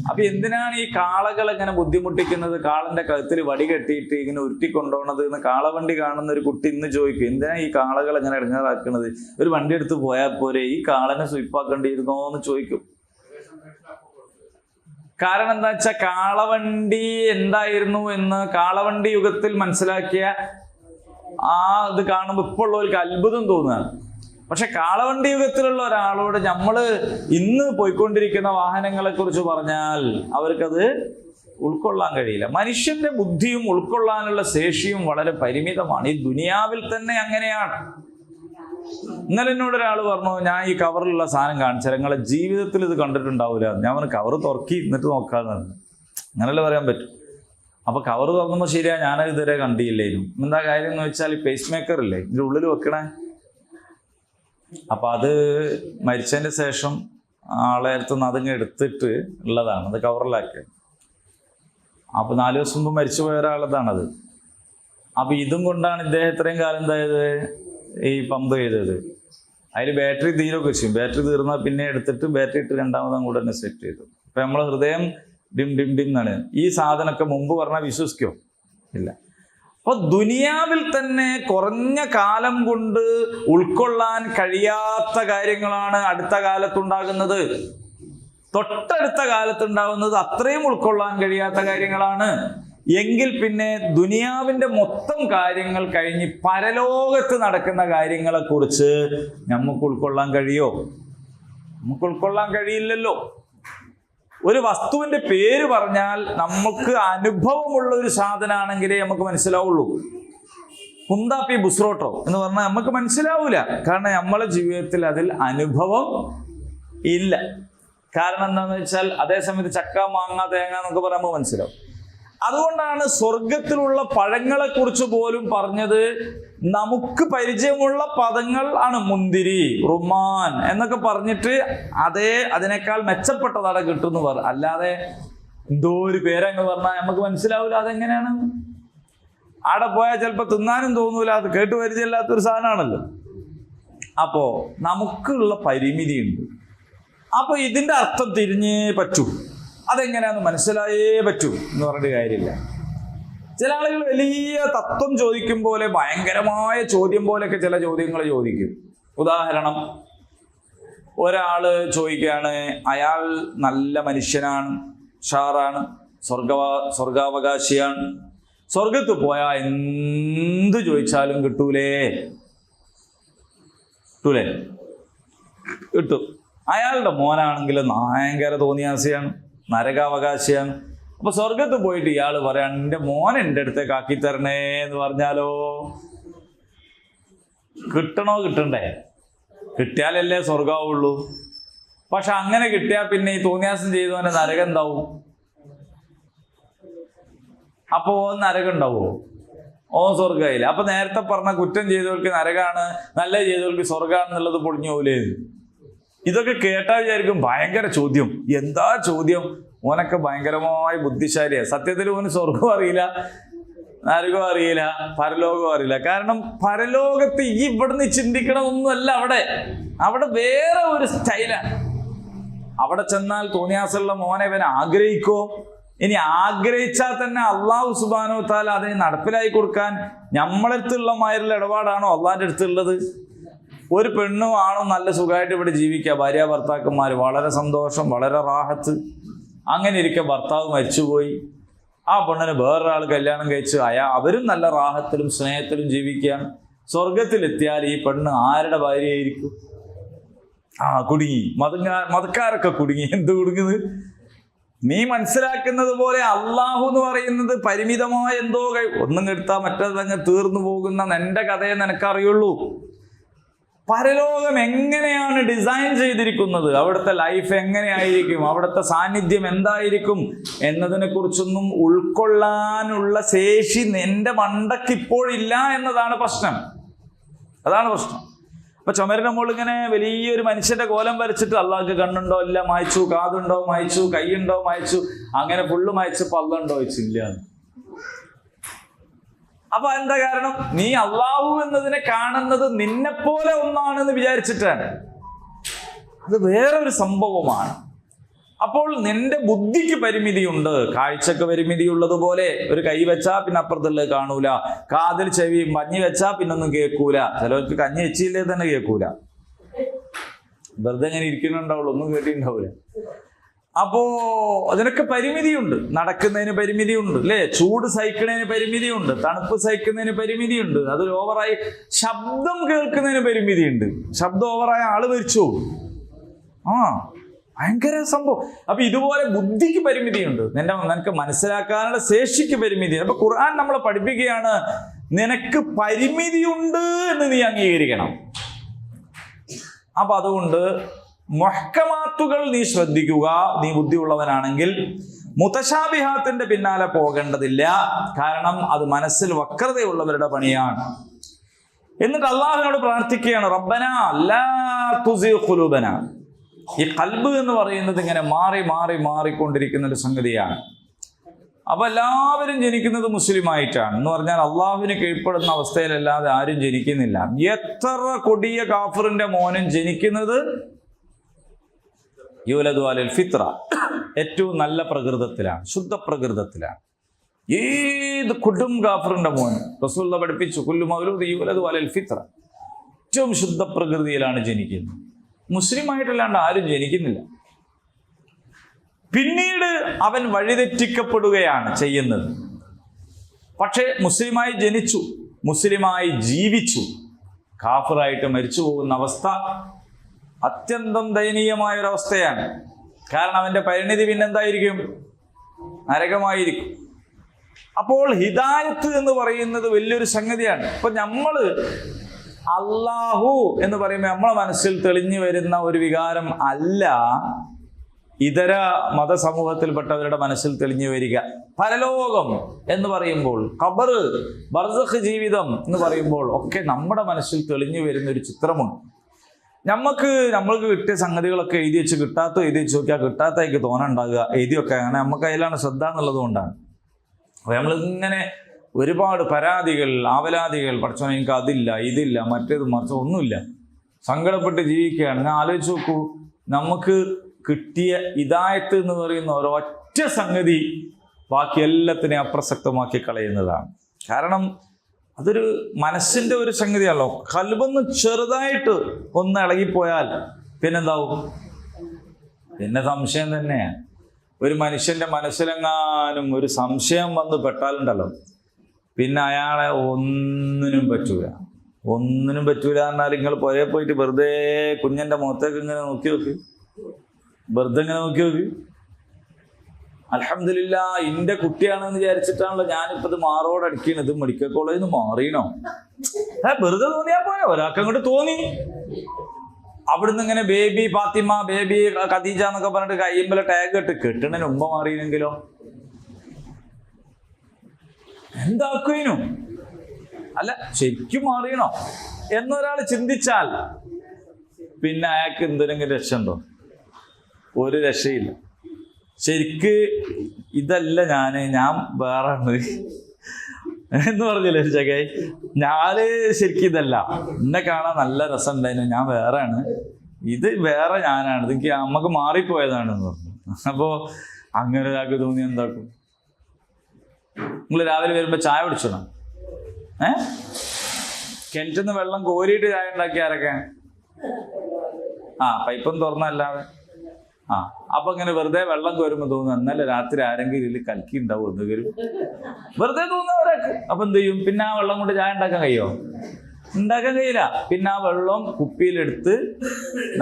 അപ്പൊ എന്തിനാണ് ഈ കാളകൾ ഇങ്ങനെ ബുദ്ധിമുട്ടിക്കുന്നത്? കാളന്റെ കഴുത്തിൽ വടി കെട്ടിയിട്ട് ഇങ്ങനെ ഉരുട്ടിക്കൊണ്ടുപോകണത് എന്ന് കാളവണ്ടി കാണുന്ന ഒരു കുട്ടി ഇന്ന് ചോദിക്കും, എന്തിനാ ഈ കാളകൾ ഇങ്ങനെ ഇടങ്ങാറാക്കുന്നത്? ഒരു വണ്ടി എടുത്ത് പോയാൽ പോരെ, ഈ കാളനെ സ്വീപ്പാക്കേണ്ടിയിരുന്നോ എന്ന് ചോദിക്കും. കാരണം എന്താ വെച്ചാൽ കാളവണ്ടി എന്തായിരുന്നു എന്ന് കാളവണ്ടി യുഗത്തിൽ മനസ്സിലാക്കിയ ഇത് കാണുമ്പോൾ ഇപ്പോൾ ഉള്ളവർക്ക് അത്ഭുതം തോന്നുകയാണ്. പക്ഷെ കാളവണ്ടി യുഗത്തിലുള്ള ഒരാളോട് നമ്മള് ഇന്ന് പോയിക്കൊണ്ടിരിക്കുന്ന വാഹനങ്ങളെ കുറിച്ച് പറഞ്ഞാൽ അവർക്കത് ഉൾക്കൊള്ളാൻ കഴിയില്ല. മനുഷ്യന്റെ ബുദ്ധിയും ഉൾക്കൊള്ളാനുള്ള ശേഷിയും വളരെ പരിമിതമാണ്. ഈ ദുനിയാവിൽ തന്നെ അങ്ങനെയാണ്. ഇന്നലെ എന്നോട് ഒരാൾ പറഞ്ഞു, ഞാൻ ഈ കവറിലുള്ള സാധനം കാണിച്ചാൽ നിങ്ങളെ ജീവിതത്തിൽ ഇത് കണ്ടിട്ടുണ്ടാവില്ല. ഞാൻ പറഞ്ഞു കവർ തുറക്കി എന്നിട്ട് നോക്കാന്ന്. അങ്ങനെയല്ലേ പറയാൻ പറ്റും. അപ്പൊ കവർ തുറക്കുമ്പോൾ ശരിയാ, ഞാനത് ഇതുവരെ കണ്ടില്ലേനും. എന്താ കാര്യം എന്ന് വെച്ചാൽ ഈ പേസ് മേക്കർ ഇല്ലേ ഇതിൻ്റെ ഉള്ളിൽ വെക്കണേ. അപ്പൊ അത് മരിച്ചതിന്റെ ശേഷം ആളെ അടുത്തുനിന്ന് അതിങ്ങ് എടുത്തിട്ട് ഉള്ളതാണ്, അത് കവറിലാക്കി. അപ്പൊ 4 ദിവസം മുമ്പ് മരിച്ചു പോയ ഒരാളതാണത്. അപ്പൊ ഇതും കൊണ്ടാണ് ഇദ്ദേഹം ഇത്രയും കാലം എന്തായത് ഈ പമ്പ് ചെയ്തത്. അതിൽ ബാറ്ററി തീരൊക്കെ ചെയ്യും. ബാറ്ററി തീർന്നാൽ പിന്നെ എടുത്തിട്ട് ബാറ്ററി ഇട്ട് രണ്ടാമതും കൂടെ തന്നെ സെറ്റ് ചെയ്തു. അപ്പൊ നമ്മളെ ഹൃദയം ഡിം ഡിം ഡിം എന്നാണ്. ഈ സാധനമൊക്കെ മുമ്പ് പറഞ്ഞാൽ വിശ്വസിക്കോ? ഇല്ല. അപ്പൊ ദുനിയാവിൽ തന്നെ കുറഞ്ഞ കാലം കൊണ്ട് ഉൾക്കൊള്ളാൻ കഴിയാത്ത കാര്യങ്ങളാണ് അടുത്ത കാലത്തുണ്ടാകുന്നത്. തൊട്ടടുത്ത കാലത്തുണ്ടാകുന്നത് അത്രയും ഉൾക്കൊള്ളാൻ കഴിയാത്ത കാര്യങ്ങളാണ്. എങ്കിൽ പിന്നെ ദുനിയാവിന്റെ മൊത്തം കാര്യങ്ങൾ കഴിഞ്ഞ് പരലോകത്ത് നടക്കുന്ന കാര്യങ്ങളെ കുറിച്ച് നമുക്ക് ഉൾക്കൊള്ളാൻ കഴിയോ? നമുക്ക് ഉൾക്കൊള്ളാൻ കഴിയില്ലല്ലോ. ഒരു വസ്തുവിന്റെ പേര് പറഞ്ഞാൽ നമുക്ക് അനുഭവമുള്ള ഒരു സാധനമാണെങ്കിലേ നമുക്ക് മനസ്സിലാവുള്ളൂ. കുന്താപ്പി ബുസ്രോട്ടോ എന്ന് പറഞ്ഞാൽ നമുക്ക് മനസ്സിലാവൂല. കാരണം നമ്മളെ ജീവിതത്തിൽ അതിൽ അനുഭവം ഇല്ല. കാരണം എന്താണെന്ന് വെച്ചാൽ അതേ സമയത്ത് ചക്ക, മാങ്ങ, തേങ്ങ എന്നൊക്കെ പറയുമ്പോൾ മനസ്സിലാവും. അതുകൊണ്ടാണ് സ്വർഗത്തിലുള്ള പഴങ്ങളെ കുറിച്ച് പോലും പറഞ്ഞത് നമുക്ക് പരിചയമുള്ള പദങ്ങൾ ആണ്. മുന്തിരി, റുമാൻ എന്നൊക്കെ പറഞ്ഞിട്ട് അതിനേക്കാൾ മെച്ചപ്പെട്ടതാണ് കിട്ടുമെന്ന് പറഞ്ഞു. അല്ലാതെ എന്തോ ഒരു പേരങ്ങ് പറഞ്ഞാൽ നമുക്ക് മനസ്സിലാവില്ല അതെങ്ങനെയാണ്. അവിടെ പോയാൽ ചിലപ്പോൾ തിന്നാനും തോന്നൂല. അത് കേട്ട് പരിചയമില്ലാത്തൊരു സാധനമാണല്ലോ. അപ്പോ നമുക്കുള്ള പരിമിതിയുണ്ട്. അപ്പൊ ഇതിന്റെ അർത്ഥം തിരിഞ്ഞേ പറ്റൂ. അതെങ്ങനെയാന്ന് മനസ്സിലായേ പറ്റൂ എന്ന് പറഞ്ഞിട്ട് കാര്യമില്ല. ചില ആളുകൾ വലിയ തത്വം ചോദിക്കും പോലെ, ഭയങ്കരമായ ചോദ്യം പോലെയൊക്കെ ചില ചോദ്യങ്ങൾ ചോദിക്കും. ഉദാഹരണം, ഒരാള് ചോദിക്കുകയാണ്, അയാൾ നല്ല മനുഷ്യനാണ്, ഷാറാണ്, സ്വർഗാവകാശിയാണ്, സ്വർഗത്ത് പോയാൽ എന്ത് ചോദിച്ചാലും കിട്ടൂലേ? കിട്ടും. അയാളുടെ മോനാണെങ്കിൽ ഭയങ്കര തോന്നിയാസിയാണ്, നരകാവകാശിയാണ്. അപ്പൊ സ്വർഗത്ത് പോയിട്ട് ഇയാൾ പറയാൻ എൻ്റെ മോൻ എൻ്റെ അടുത്തേക്ക് ആക്കി തരണേ എന്ന് പറഞ്ഞാലോ? കിട്ടണോ? കിട്ടണ്ടേ? കിട്ടിയാലല്ലേ സ്വർഗാവുള്ളൂ. പക്ഷെ അങ്ങനെ കിട്ടിയാൽ പിന്നെ ഈ തോന്നിയാസം ചെയ്തവനെ നരകം എന്താവും? അപ്പോ നരകം ഉണ്ടാവുമോ? സ്വർഗമായില്ല. അപ്പൊ നേരത്തെ പറഞ്ഞ കുറ്റം ചെയ്തവർക്ക് നരകാണ്, നല്ല ചെയ്തവർക്ക് സ്വർഗാണെന്നുള്ളത് പൊളിഞ്ഞു പോലേ. ഇതൊക്കെ കേട്ടാൽ വിചാരിക്കും ഭയങ്കര ചോദ്യം. എന്താ ചോദ്യം? ഓനൊക്കെ ഭയങ്കരമായ ബുദ്ധിശാലിയാ. സത്യത്തിൽ ഓന് സ്വർഗം അറിയില്ല, നരകം അറിയില്ല, പരലോകം അറിയില്ല. കാരണം പരലോകത്ത് ഈ ഇവിടുന്ന് ചിന്തിക്കണമൊന്നുമല്ല. അവിടെ വേറെ ഒരു സ്റ്റൈലാണ്. അവിടെ ചെന്നാൽ തോന്നിയാസുള്ള മോനെ ഇവൻ ആഗ്രഹിക്കോ? ഇനി ആഗ്രഹിച്ചാൽ തന്നെ അള്ളാഹു സുബ്ഹാനഹു വ തആല അതിനെ നടപ്പിലാക്കി കൊടുക്കാൻ നമ്മളടുത്തുള്ള മാതിരിയുള്ള ഇടപാടാണോ അള്ളാഹിന്റെ അടുത്തുള്ളത്? ഒരു പെണ്ണും ആണും നല്ല സുഖമായിട്ട് ഇവിടെ ജീവിക്കുക, ഭാര്യ ഭർത്താക്കന്മാർ, വളരെ സന്തോഷം, വളരെ റാഹത്ത്. അങ്ങനെ ഇരിക്കെ ഭർത്താവ് മരിച്ചുപോയി, ആ പെണ്ണിന് വേറൊരാൾ കല്യാണം കഴിച്ച് അവരും നല്ല റാഹത്തിലും സ്നേഹത്തിലും ജീവിക്കുകയാണ്. സ്വർഗത്തിലെത്തിയാൽ ഈ പെണ്ണ് ആരുടെ ഭാര്യയായിരിക്കും? കുടുങ്ങി. മതക്കാരൊക്കെ കുടുങ്ങി. എന്ത് കുടുങ്ങുന്നത്? നീ മനസ്സിലാക്കുന്നത് പോലെ അള്ളാഹു എന്ന് പറയുന്നത് പരിമിതമായ എന്തോ ഒന്നും കെടുത്താൽ മറ്റേതങ്ങ് തീർന്നു പോകുന്ന നിന്റെ കഥയെ നിനക്കറിയുള്ളൂ. പരലോകം എങ്ങനെയാണ് ഡിസൈൻ ചെയ്തിരിക്കുന്നത്, അവിടുത്തെ ലൈഫ് എങ്ങനെയായിരിക്കും, അവിടുത്തെ സാന്നിധ്യം എന്തായിരിക്കും എന്നതിനെ കുറിച്ചൊന്നും ഉൾക്കൊള്ളാനുള്ള ശേഷി നിന്റെ മണ്ടയ്ക്ക് ഇപ്പോഴില്ല എന്നതാണ് പ്രശ്നം. അതാണ് പ്രശ്നം. അപ്പൊ ചുമരിന്റെ മുകളിൽ ഇങ്ങനെ വലിയൊരു മനുഷ്യന്റെ കോലം വരച്ചിട്ട് അള്ളാഹ്ക്ക് കണ്ണുണ്ടോ? ഇല്ല. മായ്ച്ചു. കാതുണ്ടോ? മായ്ച്ചു. കൈയുണ്ടോ? മായ്ച്ചു. അങ്ങനെ ഫുള്ള് മായ്ച്ചപ്പോ അള്ളാഹുണ്ടോ? വെച്ചില്ല. അപ്പൊ എന്താ കാരണം? നീ അള്ളാഹു എന്നതിനെ കാണുന്നത് നിന്നെപ്പോലെ ഒന്നാണെന്ന് വിചാരിച്ചിട്ടാണ്. അത് വേറൊരു സംഭവമാണ്. അപ്പോൾ നിന്റെ ബുദ്ധിക്ക് പരിമിതിയുണ്ട്. കാഴ്ചക്ക് പരിമിതിയുള്ളതുപോലെ ഒരു കൈ വെച്ചാ പിന്നെ അപ്പുറത്തുള്ളത് കാണൂല, കാതിൽ ചെവി മഞ്ഞ് വെച്ചാ പിന്നൊന്നും കേൾക്കൂല. ചിലർക്ക് കഞ്ഞി വെച്ചില്ലേ തന്നെ കേൾക്കൂല. വെറുതെ ഇങ്ങനെ ഇരിക്കുന്നുണ്ടാവുള്ളൂ, ഒന്നും കേട്ടിട്ടുണ്ടാവൂല. അപ്പോ അതിനൊക്കെ പരിമിതിയുണ്ട്. നടക്കുന്നതിന് പരിമിതിയുണ്ട്, അല്ലേ? ചൂട് സഹിക്കുന്നതിന് പരിമിതിയുണ്ട്, തണുപ്പ് സഹിക്കുന്നതിന് പരിമിതിയുണ്ട്. അത് ഓവറായി ശബ്ദം കേൾക്കുന്നതിന് പരിമിതിയുണ്ട്. ശബ്ദം ഓവറായ ആള് മരിച്ചു. ഭയങ്കര സംഭവം. അപ്പൊ ഇതുപോലെ ബുദ്ധിക്ക് പരിമിതിയുണ്ട്, നിനക്ക് മനസ്സിലാക്കാനുള്ള ശേഷിക്ക് പരിമിതിയുണ്ട്. അപ്പൊ ഖുർആൻ നമ്മളെ പഠിപ്പിക്കുകയാണ്, നിനക്ക് പരിമിതിയുണ്ട് എന്ന് നീ അംഗീകരിക്കണം. അപ്പൊ അതുകൊണ്ട് മുഹ്കമാത്തുകൾ നീ ശ്രദ്ധിക്കുക. നീ ബുദ്ധിയുള്ളവനാണെങ്കിൽ മുതശാബിഹാത്തിന്റെ പിന്നാലെ പോകേണ്ടതില്ല. കാരണം അത് മനസ്സിൽ വക്രതയുള്ളവരുടെ പണിയാണ്. എന്നിട്ട് അള്ളാഹുവിനോട് പ്രാർത്ഥിക്കുകയാണ്, റബ്ബനാ ലാ തുസിഗ് ഖുലൂബനാ. ഈ ഖൽബ് എന്ന് പറയുന്നത് ഇങ്ങനെ മാറി മാറി മാറിക്കൊണ്ടിരിക്കുന്ന ഒരു സംഗതിയാണ്. അപ്പൊ എല്ലാവരും ജനിക്കുന്നത് മുസ്ലിമായിട്ടാണ് എന്ന് പറഞ്ഞാൽ അള്ളാഹുവിന് കീഴ്പ്പെടുന്ന അവസ്ഥയിലല്ലാതെ ആരും ജനിക്കുന്നില്ല. എത്ര കൊടിയ കാഫിറിന്റെ മോനും ജനിക്കുന്നത് യൂലദു അലൽ ഫിത്ര, ഏറ്റവും നല്ല പ്രകൃതത്തിലാണ്, ശുദ്ധ പ്രകൃതത്തിലാണ്. ഏത് കൊടും കാഫിറിന്റെ മോനും റസൂലുള്ളാഹി പഠിപ്പിച്ചു, കുല്ലു മൗലൂദി യൂലദു അലൽ ഫിത്ര, ഏറ്റവും ശുദ്ധ പ്രകൃതിയിലാണ് ജനിക്കുന്നത്. മുസ്ലിമായിട്ടല്ലാണ്ട് ആരും ജനിക്കുന്നില്ല. പിന്നീട് അവൻ വഴിതെറ്റിക്കപ്പെടുകയാണ് ചെയ്യുന്നത്. പക്ഷേ മുസ്ലിമായി ജനിച്ചു, മുസ്ലിമായി ജീവിച്ചു, കാഫിറായിട്ട് മരിച്ചു പോകുന്ന അവസ്ഥ അത്യന്തം ദയനീയമായ ഒരവസ്ഥയാണ്. കാരണം അവന്റെ പരിണിതി പിന്നെന്തായിരിക്കും? നരകമായിരിക്കും. അപ്പോൾ ഹിദായത്ത് എന്ന് പറയുന്നത് വലിയൊരു സംഗതിയാണ്. ഇപ്പൊ നമ്മള് അല്ലാഹു എന്ന് പറയുമ്പോൾ നമ്മളെ മനസ്സിൽ തെളിഞ്ഞു വരുന്ന ഒരു വികാരം അല്ല ഇതര മതസമൂഹത്തിൽപ്പെട്ടവരുടെ മനസ്സിൽ തെളിഞ്ഞു വരിക. പരലോകം എന്ന് പറയുമ്പോൾ, ഖബർ, ബർസഖ് ജീവിതം എന്ന് പറയുമ്പോൾ ഒക്കെ നമ്മുടെ മനസ്സിൽ തെളിഞ്ഞു വരുന്ന ഒരു ചിത്രമുണ്ട്. നമ്മൾക്ക് കിട്ടിയ സംഗതികളൊക്കെ എഴുതി വെച്ച് എഴുതി വെച്ച് നോക്കിയാൽ കിട്ടാത്തതായിക്ക് തോന്നുന്നുണ്ടാകുക, എഴുതിയൊക്കെ അങ്ങനെ നമുക്ക് അതിലാണ് ശ്രദ്ധ എന്നുള്ളത് കൊണ്ടാണ്. അപ്പൊ നമ്മളിങ്ങനെ ഒരുപാട് പരാതികൾ, ആവലാതികൾ, പഠിച്ചോനെ എനിക്ക് അതില്ല, ഇതില്ല, മറ്റേത് മറിച്ച് ഒന്നുമില്ല, സങ്കടപ്പെട്ട് ജീവിക്കുകയാണ്. ഞാൻ ആലോചിച്ച് നോക്കൂ, നമുക്ക് കിട്ടിയ ഹിദായത്ത് എന്ന് പറയുന്ന ഒരൊറ്റ സംഗതി ബാക്കി എല്ലാത്തിനെയും അപ്രസക്തമാക്കി കളയുന്നതാണ്. കാരണം അതൊരു മനസ്സിന്റെ ഒരു സംഗതിയാണല്ലോ. ഖൽബൊന്ന് ചെറുതായിട്ട് ഒന്ന് ഇളകിപ്പോയാൽ പിന്നെന്താവും? പിന്നെ സംശയം തന്നെയാണ്. ഒരു മനുഷ്യന്റെ മനസ്സിലെങ്ങാനും ഒരു സംശയം വന്ന് പെട്ടാലുണ്ടല്ലോ, പിന്നെ അയാളെ ഒന്നിനും പറ്റൂല എന്നാൽ നിങ്ങൾ പുറകെ പോയിട്ട് വെറുതെ കുഞ്ഞന്റെ മുഖത്തേക്ക് ഇങ്ങനെ നോക്കി വെറുതെ ഇങ്ങനെ നോക്കി അൽഹംദുലില്ലാഹ് ഇന്റെ കുട്ടിയാണെന്ന് വിചാരിച്ചിട്ടാണല്ലോ ഞാനിപ്പോ ഇത് മാറോടടിക്കണത്. ഇത് മെഡിക്കൽ കോളേജിൽ നിന്ന് മാറിയണോ? വെറുതെ തോന്നിയാ പോയോ? ഒരാൾക്ക് അങ്ങോട്ട് തോന്നി, അവിടുന്ന് ഇങ്ങനെ ബേബി ഫാത്തിമ, ബേബി ഖദീജ എന്നൊക്കെ പറഞ്ഞിട്ട് കയ്യുമ്പല ടാഗ് ഇട്ട് കെട്ടണന് മുമ്പ് മാറിയെങ്കിലോ എന്താക്കുവിനു? അല്ല, ശരിക്കും മാറിയണോ എന്നൊരാൾ ചിന്തിച്ചാൽ പിന്നെ അയാൾക്ക് എന്തെങ്കിലും രക്ഷയുണ്ടോ? ഒരു രക്ഷയില്ല. ശരിക്ക് ഇതല്ല ഞാൻ വേറെ എന്ന് പറഞ്ഞില്ലേ ഒരു ചങ്ങായി, ഞാന് ശരിക്കും ഇതല്ല, എന്നെ കാണാൻ നല്ല രസം ഉണ്ടായിരുന്നു, ഞാൻ വേറെയാണ്, ഇത് വേറെ ഞാനാണ്, ഇതെനിക്ക് നമുക്ക് മാറിപ്പോയതാണെന്ന് പറഞ്ഞു. അപ്പോ അങ്ങനെ ഒരാൾക്ക് തോന്നി എന്താക്കും? നിങ്ങൾ രാവിലെ വരുമ്പോ ചായ കുടിച്ചണം, കിണറ്റിന്ന് വെള്ളം കോരിയിട്ട് ചായ ഉണ്ടാക്കി ആരൊക്കെ? പൈപ്പൊന്നും തുറന്നല്ലാതെ. അപ്പൊ ഇങ്ങനെ വെറുതെ വെള്ളം കോരുമ്പോ തോന്നുന്നു എന്നാലും രാത്രി ആരെങ്കിലും ഇതിൽ കലക്കി ഉണ്ടാവും എന്തെങ്കിലും, വെറുതെ തോന്നുന്നവരൊക്കെ. അപ്പൊ എന്ത് ചെയ്യും? പിന്നെ ആ വെള്ളം കൊണ്ട് ചായ ഉണ്ടാക്കാൻ കഴിയോ? ഉണ്ടാക്കാൻ കഴിയില്ല. പിന്നെ ആ വെള്ളം കുപ്പിയിലെടുത്ത്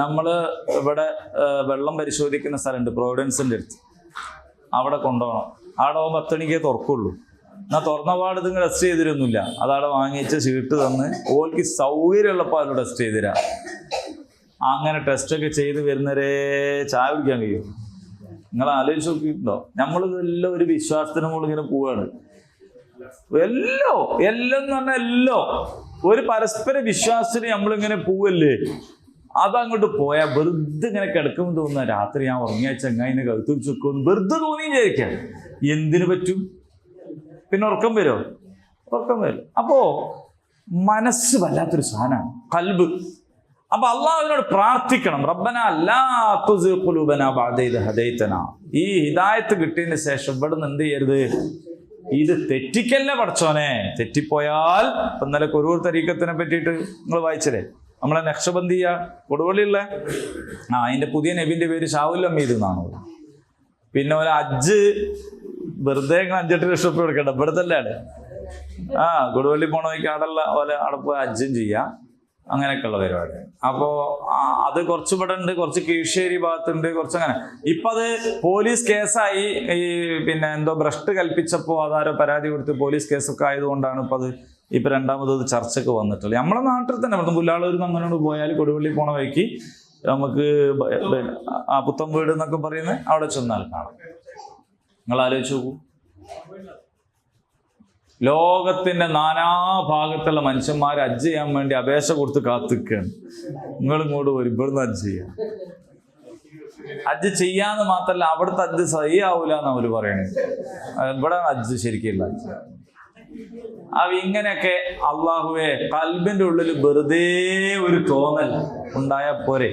നമ്മള് ഇവിടെ വെള്ളം പരിശോധിക്കുന്ന സ്ഥലമുണ്ട് പ്രോവിഡൻസിന്റെ അടുത്ത്, അവിടെ കൊണ്ടുപോകണം. അവിടെ 10 മണിക്കേ തുറക്കുള്ളൂ. എന്നാൽ തുറന്ന പാട് നിങ്ങൾ ടെസ്റ്റ് ചെയ്തിരൊന്നുമില്ല, അതവിടെ വാങ്ങിച്ച് ഷീട്ട് തന്ന് ഓൾക്ക് സൗകര്യമുള്ളപ്പോൾ അതിൽ ടെസ്റ്റ് ചെയ്തിരാ. അങ്ങനെ ടെസ്റ്റൊക്കെ ചെയ്ത് വരുന്നവരെ ചായ കുടിക്കാൻ കഴിയും? നിങ്ങൾ ആലോചിച്ച് നോക്കിയിട്ടുണ്ടോ? നമ്മളിതെല്ലാം ഒരു വിശ്വാസത്തിന് മുകളിൽ ഇങ്ങനെ പോവാണ്. എല്ലാം എന്ന് പറഞ്ഞാൽ ഒരു പരസ്പര വിശ്വാസത്തിന് നമ്മളിങ്ങനെ പോവല്ലേ. അതങ്ങോട്ട് പോയാൽ വെറുതെ ഇങ്ങനെ കിടക്കുമ്പോൾ തോന്നുന്ന രാത്രി ഞാൻ ഉറങ്ങിയ ചങ്ങായിനെ കഴുത്ത് വെച്ച് വെക്കുമെന്ന് വെറുതെ തോന്നി വിചാരിക്കാൻ. എന്തിനു പറ്റും? പിന്നെ ഉറക്കം വരുമോ? ഉറക്കം വരും. അപ്പോ മനസ്സ് വല്ലാത്തൊരു സാധനമാണ് ഖൽബ്. അപ്പൊ അള്ളാഹുവിനോട് പ്രാർത്ഥിക്കണം, റബ്ബനാ ലാ തുസിഗ് ഖുലൂബനാ ബഅദ ഇദ് ഹദൈതനാ. ഈ ഹിദായത്ത് കിട്ടിയതിന് ശേഷം ഇവിടുന്ന് എന്ത് ചെയ്യരുത്? ഇത് തെറ്റിക്കല്ലേ പടച്ചോനെ. തെറ്റിപ്പോയാൽ ഇന്നലെ കുരൂർ തരീക്കത്തിനെ പറ്റിയിട്ട് നിങ്ങൾ വായിച്ചല്ലേ, നമ്മളെ നക്ഷബന്ദിയ കൊടുവള്ളിയുള്ള അതിന്റെ പുതിയ നബിന്റെ പേര് ഷാവുൽ അമീദ് എന്നാണ്. പിന്നെ ഒരു ഹജ്ജ് വെറുതെ 5-8 ലക്ഷം രൂപ കൊടുക്കണ്ട, ഇവിടെ തന്നെയാണ്. കൊടുവള്ളി പോണ വഴിക്ക് അവിടെ പോയി ഹജ്ജും ചെയ്യാം. അങ്ങനെയൊക്കെയുള്ള പരിപാടി. അപ്പോൾ അത് കുറച്ച് ഇവിടെ ഉണ്ട്, കുറച്ച് കീഴ്ശ്ശേരി ഭാഗത്തുണ്ട്, കുറച്ച് അങ്ങനെ. ഇപ്പം അത് പോലീസ് കേസായി. ഈ പിന്നെ എന്തോ ഭ്രഷ്ട് കൽപ്പിച്ചപ്പോൾ അതാരോ പരാതി കൊടുത്ത് പോലീസ് കേസൊക്കെ ആയതുകൊണ്ടാണ് ഇപ്പം അത് ഇപ്പം രണ്ടാമത് ചർച്ചയ്ക്ക് വന്നിട്ടുള്ളത്. നമ്മളെ നാട്ടിൽ തന്നെ പുല്ലാളൂരിൽ നിന്ന് അങ്ങനെയോട് പോയാൽ കൊടുവള്ളി പോണ വഴിക്ക് നമുക്ക് പുത്തം വീട് എന്നൊക്കെ പറയുന്നത് അവിടെ ചെന്നാൽ കാണാം. നിങ്ങൾ ആലോചിച്ച് നോക്കൂ, ലോകത്തിന്റെ നാനാഭാഗത്തുള്ള മനുഷ്യന്മാർ ഹജ്ജ് ചെയ്യാൻ വേണ്ടി അപേക്ഷ കൊടുത്ത് കാത്തിക്കുകയാണ്. നിങ്ങളിങ്ങോട്ട് വരും, ഇവിടുന്ന് ഹജ്ജ് ചെയ്യാം. ഹജ്ജ് ചെയ്യാന്ന് മാത്രല്ല, അവിടുത്തെ ഹജ്ജ് സഹി ആവൂല എന്ന് അവർ പറയണേ. ഇവിടെ ഹജ്ജ് ശരിക്കില്ല. ഇങ്ങനെയൊക്കെ അള്ളാഹുവെ ഖൽബിന്റെ ഉള്ളിൽ വെറുതെ ഒരു തോന്നൽ ഉണ്ടായാൽ പോരെ.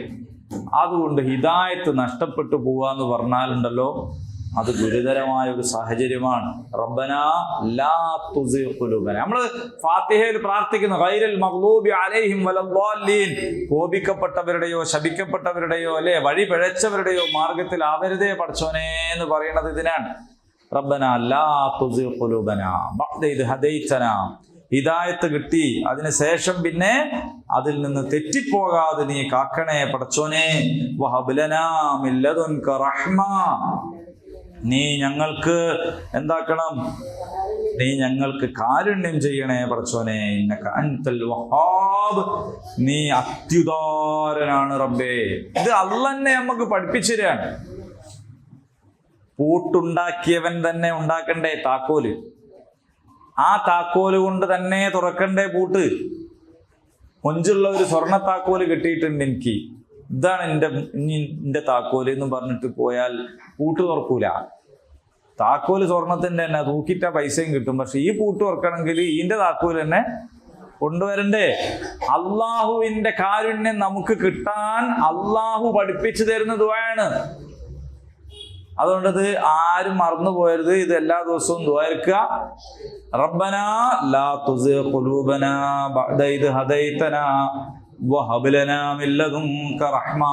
അതുകൊണ്ട് ഹിദായത്ത് നഷ്ടപ്പെട്ടു പോവാന്ന് പറഞ്ഞാലുണ്ടല്ലോ, അത് ഗുരുതരമായ ഒരു സാഹചര്യമാണ്. റബ്ബനാ ലാ തുസിഗ് ഖുലൂബനാ. നമ്മൾ ഫാത്തിഹയിൽ പ്രാർത്ഥിക്കുന്നു ഗൈറൽ മഗ്ലൂബി അലൈഹിം വലദ്ദാല്ലീൻ, കോപിക്കപ്പെട്ടവരുടെയോ ശപിക്കപ്പെട്ടവരുടെയോ അല്ലെ വഴി പിഴച്ചവരുടെയോ മാർഗത്തിൽ ആവരുതേ പടച്ചോനെ എന്ന് പറയുന്നത് ഇതിനാണ്. റബ്ബനാ ലാ തുസിഗ് ഖുലൂബനാ ബഅദ ഇദ് ഹദൈതനാ. ഹിദായത്ത് കിട്ടി, അതിനുശേഷം പിന്നെ അതിൽ നിന്ന് തെറ്റിപ്പോകാതെ നീ കാക്കണേ പടച്ചോനെ. വഹബ് ലനാ മിൻ ലദുൻക റഹ്മ, നീ ഞങ്ങൾക്ക് എന്താക്കണം, നീ ഞങ്ങൾക്ക് കാരുണ്യം ചെയ്യണേ പടച്ചോനെ. ഇന്നക അൻതൽ വഹാബ്, നീ അത്യുദാരനാണ് റബ്ബേ. ഇത് അള്ളന്നെ നമുക്ക് പഠിപ്പിച്ചു തരാണ്. പൂട്ടുണ്ടാക്കിയവൻ തന്നെ ഉണ്ടാക്കണ്ടേ താക്കോല്, ആ താക്കോല് കൊണ്ട് തന്നെ തുറക്കണ്ടേ പൂട്ട്. കൊഞ്ചുള്ള ഒരു സ്വർണ്ണ താക്കോല് കിട്ടിയിട്ടുണ്ട് എനിക്ക്, ഇതാണ് എൻ്റെ താക്കോല് എന്ന് പറഞ്ഞിട്ട് പോയാൽ പൂട്ട് തുറക്കൂല. താക്കോല് സ്വർണത്തിന്റെ തന്നെ, തൂക്കിട്ട പൈസയും കിട്ടും. പക്ഷെ ഈ പൂട്ട് തുറക്കണമെങ്കിൽ ഇതിന്റെ താക്കോല് തന്നെ കൊണ്ടുവരണ്ടേ. അള്ളാഹുവിന്റെ കാരുണ്യം നമുക്ക് കിട്ടാൻ അള്ളാഹു പഠിപ്പിച്ചു തരുന്ന ദുആയാണ്. അതുകൊണ്ടത് ആരും മറന്നു പോയരുത്. ഇത് എല്ലാ ദിവസവും ദുആയിക്കുക. റബ്ബനാ ലാ തുസിഗ് ഖുലൂബനാ ബഅദ ഇദ് ഹദൈതനാ വഹബ് ലനാ മിൻ ലദുൻക റഹ്മ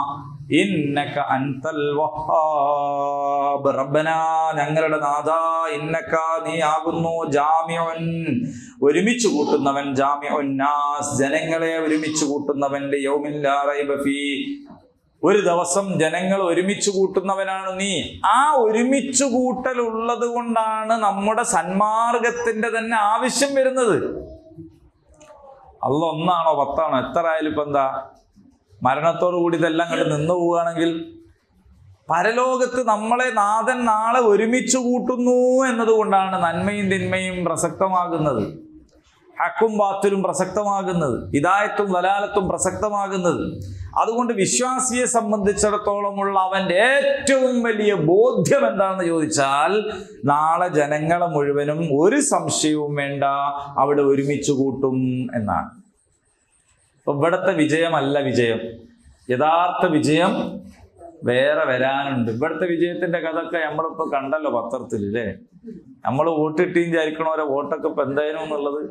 ഇന്നക അൻതൽ വഹാബ്. റബ്ബനാ, ഞങ്ങളുടെ നാഥാ, ഇന്നക, നീ ആകുന്നു, ജാമിഉൻ, ഒരുമിച്ച് കൂട്ടുന്നവൻ, ജാമിഉൻ നാസ്, ജനങ്ങളെ ഒരുമിച്ച് കൂട്ടുന്നവൻ, ലിയൗമിൻ ലാ റൈബ ഫീ, ഒരു ദിവസം ജനങ്ങൾ ഒരുമിച്ച് കൂട്ടുന്നവനാണ് നീ. ആ ഒരുമിച്ച് കൂട്ടൽ ഉള്ളത് കൊണ്ടാണ് നമ്മുടെ സന്മാർഗത്തിന്റെ തന്നെ ആവശ്യം വരുന്നത്. അല്ല ഒന്നാണോ പത്താണോ എത്ര ആയാലും ഇപ്പൊ എന്താ, മരണത്തോടു കൂടി ഇതെല്ലാം കണ്ട് നിന്നു പോവുകയാണെങ്കിൽ പരലോകത്ത് നമ്മളെ നാഥൻ നാളെ ഒരുമിച്ച് കൂട്ടുന്നു എന്നതുകൊണ്ടാണ് നന്മയും തിന്മയും പ്രസക്തമാകുന്നത്, ഹക്കും ബാത്തിലും പ്രസക്തമാകുന്നത്, ഹിദായത്തും ദലാലത്തും പ്രസക്തമാകുന്നത്. അതുകൊണ്ട് വിശ്വാസിയെ സംബന്ധിച്ചിടത്തോളമുള്ള അവന്റെ ഏറ്റവും വലിയ ബോധ്യം എന്താണെന്ന് ചോദിച്ചാൽ, നാളെ ജനങ്ങളെ മുഴുവനും ഒരു സംശയവും വേണ്ട അവിടെ ഒരുമിച്ച് കൂട്ടും എന്നാണ്. അപ്പൊ ഇവിടുത്തെ വിജയമല്ല വിജയം, യഥാർത്ഥ വിജയം വേറെ വരാനുണ്ട്. ഇവിടുത്തെ വിജയത്തിന്റെ കഥയൊക്കെ നമ്മളിപ്പോ കണ്ടല്ലോ പത്രത്തിൽ അല്ലേ. നമ്മൾ വോട്ടിട്ടീം വിചാരിക്കണോരോ വോട്ടൊക്കെ ഇപ്പൊ എന്തായാലും എന്നുള്ളത്.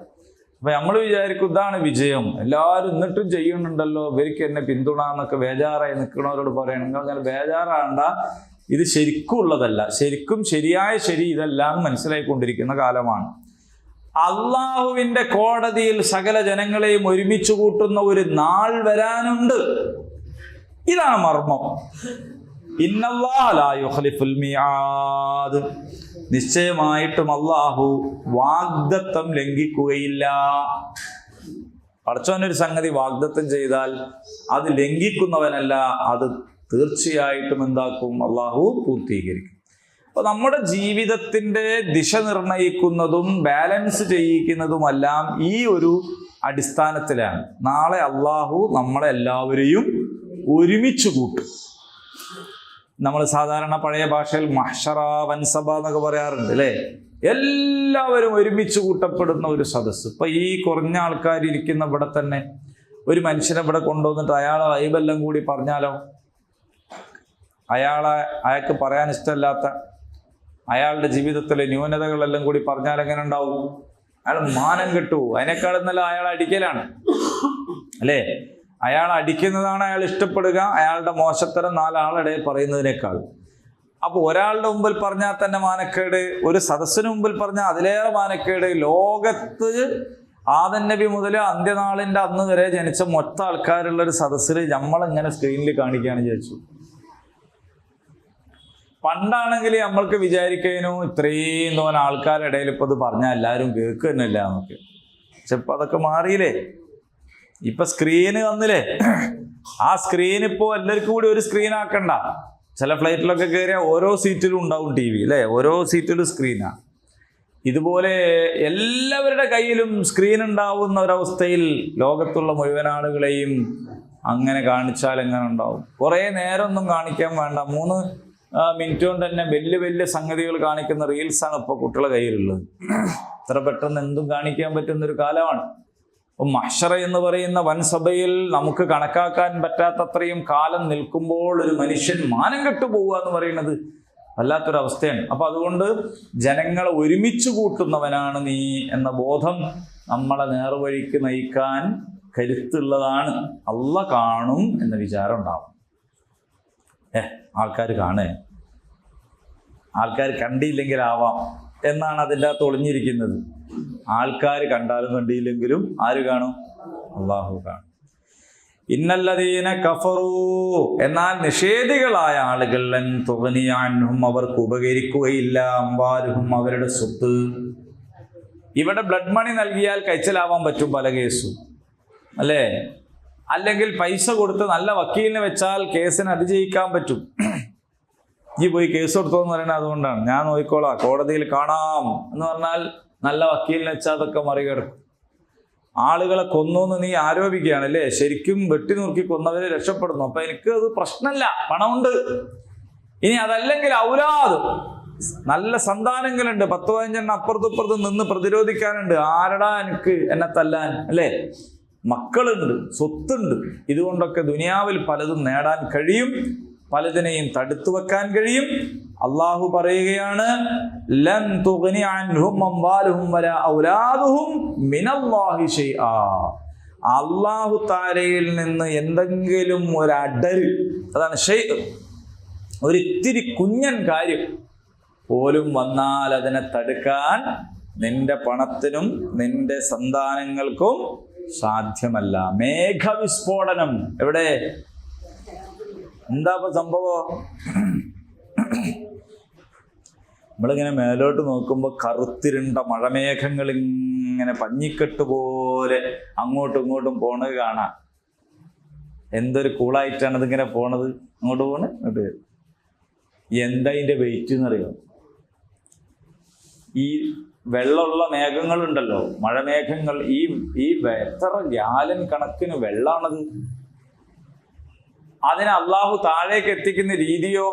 അപ്പൊ നമ്മൾ വിചാരിക്കും ഇതാണ് വിജയം, എല്ലാവരും എന്നിട്ടും ചെയ്യുന്നുണ്ടല്ലോ, ഇവർക്ക് എന്നെ പിന്തുണ എന്നൊക്കെ ബേജാറായി നിൽക്കണവരോട് പറയണം, നിങ്ങൾ അങ്ങനെ ബേജാറാണ്ട, ഇത് ശരിക്കും ഉള്ളതല്ല, ശരിക്കും ശരിയായ ശരി ഇതെല്ലാം മനസ്സിലായിക്കൊണ്ടിരിക്കുന്ന കാലമാണ്. അള്ളാഹുവിന്റെ കോടതിയിൽ സകല ജനങ്ങളെയും ഒരുമിച്ച് കൂട്ടുന്ന ഒരു നാൾ വരാനുണ്ട്. ഇതാണ് മർമ്മം. ഇന്നല്ലാഹ ലാ യുഖ്ലിഫുൽ മിആദ്, നിശ്ചയമായിട്ടും അള്ളാഹു വാഗ്ദത്തം ലംഘിക്കുകയില്ല. പടച്ചോനൊരു സംഗതി വാഗ്ദത്തം ചെയ്താൽ അത് ലംഘിക്കുന്നവനല്ല, അത് തീർച്ചയായിട്ടും എന്താക്കും, അള്ളാഹു പൂർത്തീകരിക്കും. അപ്പൊ നമ്മുടെ ജീവിതത്തിന്റെ ദിശ നിർണയിക്കുന്നതും ബാലൻസ് ചെയ്യിക്കുന്നതുമെല്ലാം ഈ ഒരു അടിസ്ഥാനത്തിലാണ്. നാളെ അള്ളാഹു നമ്മളെ എല്ലാവരെയും ഒരുമിച്ച് കൂട്ടും. നമ്മൾ സാധാരണ പഴയ ഭാഷയിൽ മഹ്ശറ വൻസഭ എന്നൊക്കെ പറയാറുണ്ട് അല്ലേ. എല്ലാവരും ഒരുമിച്ച് കൂട്ടപ്പെടുന്ന ഒരു സദസ്സ്. ഇപ്പൊ ഈ കുറഞ്ഞ ആൾക്കാർ ഇരിക്കുന്ന ഇവിടെ തന്നെ ഒരു മനുഷ്യനെ ഇവിടെ കൊണ്ടുവന്നിട്ട് അയാളെ വൈബെല്ലാം കൂടി പറഞ്ഞാലോ, അയാൾക്ക് പറയാൻ ഇഷ്ടമല്ലാത്ത അയാളുടെ ജീവിതത്തിലെ ന്യൂനതകളെല്ലാം കൂടി പറഞ്ഞാൽ എങ്ങനെ ഉണ്ടാവും? അയാൾ മാനം കെട്ടു. അതിനേക്കാളും നല്ല അയാളെ അടിക്കലാണ് അല്ലേ. അയാൾ അടിക്കുന്നതാണ് അയാൾ ഇഷ്ടപ്പെടുക, അയാളുടെ മോശത്തരം നാലാളുടെ പറയുന്നതിനേക്കാൾ. അപ്പൊ ഒരാളുടെ മുമ്പിൽ പറഞ്ഞാൽ തന്നെ മാനക്കേട്, ഒരു സദസ്സിന് മുമ്പിൽ പറഞ്ഞാൽ അതിലേറെ മാനക്കേട്. ലോകത്ത് ആദം നബി മുതൽ അന്ത്യനാളിൻ്റെ അന്ന് വരെ ജനിച്ച മൊത്തം ആൾക്കാരുള്ള ഒരു സദസ്സിൽ നമ്മളെങ്ങനെ സ്ക്രീനിൽ കാണിക്കുകയാണ് വിചാരിച്ചു. പണ്ടാണെങ്കിൽ നമ്മൾക്ക് വിചാരിക്കാനോ ഇത്രയും തോന്നെ ആൾക്കാരുടെ ഇടയിൽ ഇപ്പോൾ ഇത് പറഞ്ഞാൽ എല്ലാവരും കേൾക്കുന്നില്ല എന്നൊക്കെ. പക്ഷെ ഇപ്പം അതൊക്കെ മാറിയില്ലേ. ഇപ്പം സ്ക്രീന് വന്നില്ലേ. ആ സ്ക്രീൻ ഇപ്പോൾ എല്ലാവർക്കും കൂടി ഒരു സ്ക്രീൻ ആക്കണ്ട. ചില ഫ്ലൈറ്റിലൊക്കെ കയറിയാൽ ഓരോ സീറ്റിലും ഉണ്ടാവും TV അല്ലേ, ഓരോ സീറ്റിലും സ്ക്രീനാണ്. ഇതുപോലെ എല്ലാവരുടെ കയ്യിലും സ്ക്രീൻ ഉണ്ടാവുന്ന ഒരവസ്ഥയിൽ ലോകത്തുള്ള മുഴുവൻ ആളുകളെയും അങ്ങനെ കാണിച്ചാൽ എങ്ങനെ ഉണ്ടാവും? കുറേ നേരമൊന്നും കാണിക്കാൻ വേണ്ട, 3 മിനിറ്റ് കൊണ്ട് തന്നെ വലിയ വലിയ സംഗതികൾ കാണിക്കുന്ന റീൽസാണ് ഇപ്പോൾ കുട്ടികളുടെ കയ്യിലുള്ളത്. ഇത്ര പെട്ടെന്ന് എന്തും കാണിക്കാൻ പറ്റുന്നൊരു കാലമാണ്. മഹ്ശറ എന്ന് പറയുന്ന വൻസഭയിൽ നമുക്ക് കണക്കാക്കാൻ പറ്റാത്തത്രയും കാലം നിൽക്കുമ്പോൾ ഒരു മനുഷ്യൻ മാനം കെട്ടു പോവുക എന്ന് പറയുന്നത് വല്ലാത്തൊരവസ്ഥയാണ്. അപ്പൊ അതുകൊണ്ട് ജനങ്ങളെ ഒരുമിച്ച് കൂട്ടുന്നവനാണ് നീ എന്ന ബോധം നമ്മളെ നേർവഴിക്ക് നയിക്കാൻ കരുത്തുള്ളതാണ്. അള്ളാഹ് കാണും എന്ന വിചാരം ഉണ്ടാവും. ആൾക്കാർ കാണേ, ആൾക്കാർ കണ്ടില്ലെങ്കിലാവാം എന്നാണ് അതിൻ്റെ അകത്ത് ഒളിഞ്ഞിരിക്കുന്നത്. ആൾക്കാർ കണ്ടാലും കണ്ടില്ലെങ്കിലും ആര് കാണും? അള്ളാഹു കാണും. ഇന്നല്ലദീന കഫറൂ, എന്നാൽ നിഷേധികളായ ആളുകൾ ലൻ തുഗ്നിയ അൻഹും, അവർക്ക് ഉപകരിക്കുകയില്ല, അംവാലുഹും, അവരുടെ സ്വത്ത്. ഇവിടെ ബ്ലഡ് മണി നൽകിയാൽ കൈച്ചലാവാൻ പറ്റും പല കേസും അല്ലേ, അല്ലെങ്കിൽ പൈസ കൊടുത്ത് നല്ല വക്കീലിനെ വെച്ചാൽ കേസിന് അതിജയിക്കാൻ പറ്റും. ഈ പോയി കേസ് കൊടുത്തോന്ന് പറയുന്നത് അതുകൊണ്ടാണ്. ഞാൻ നോക്കിക്കോളാം, കോടതിയിൽ കാണാം എന്ന് പറഞ്ഞാൽ നല്ല വക്കീലിനെ വെച്ചാൽ അതൊക്കെ മറികടക്കും. ആളുകളെ കൊന്നു എന്ന് നീ ആരോപിക്കുകയാണ് അല്ലേ, ശരിക്കും വെട്ടി നുറുക്കി കൊന്നവരെ രക്ഷപ്പെടുന്നു. അപ്പൊ എനിക്ക് അത് പ്രശ്നമല്ല, പണമുണ്ട്. ഇനി അതല്ലെങ്കിൽ ഔലാദ്, നല്ല സന്താനങ്ങളുണ്ട്, 10-15 അപ്പുറത്തും നിന്ന് പ്രതിരോധിക്കാനുണ്ട്. ആരടാ എനിക്ക് എന്നെ തല്ലാൻ അല്ലേ? മക്കളുണ്ട്, സ്വത്തുണ്ട്. ഇതുകൊണ്ടൊക്കെ ദുനിയാവിൽ പലതും നേടാൻ കഴിയും, പലതിനെയും തടുത്തു വെക്കാൻ കഴിയും. അള്ളാഹു പറയുകയാണ്, ലൻ തുഗ്നി അൻഹും അംവാലുഹും വലാ ഔലാദുഹും മിനല്ലാഹി ശൈആ. അള്ളാഹു തആലയിൽ നിന്ന് എന്തെങ്കിലും ഒരു അടര്, അതാണ് ഷൈഅ്, ഒരിത്തിരി കുഞ്ഞൻ കാര്യം പോലും വന്നാൽ അതിനെ തടുക്കാൻ നിന്റെ പണത്തിനും നിന്റെ സന്താനങ്ങൾക്കും സാധ്യമല്ല. മേഘവിസ്ഫോടനം എവിടെ? എന്താ ഇപ്പൊ സംഭവം? നമ്മളിങ്ങനെ മേലോട്ട് നോക്കുമ്പോൾ കറുത്തിരുണ്ട മഴമേഘങ്ങൾ ഇങ്ങനെ പഞ്ഞിക്കെട്ട് പോലെ അങ്ങോട്ടും ഇങ്ങോട്ടും പോണത് കാണാം. എന്തൊരു കൂളായിട്ടാണ് ഇതിങ്ങനെ പോണത്, അങ്ങോട്ട് പോണ് ഇങ്ങോട്ട്. എന്താ ഇതിൻ്റെ വെയിറ്റ് എന്നറിയാം? ഈ വെള്ളമുള്ള മേഘങ്ങളുണ്ടല്ലോ, മഴമേഘങ്ങൾ, ഈ എത്ര ഗ്യാലൻ കണക്കിന് വെള്ളമാണത്. അതിനെ അള്ളാഹു താഴേക്ക് എത്തിക്കുന്ന രീതിയോ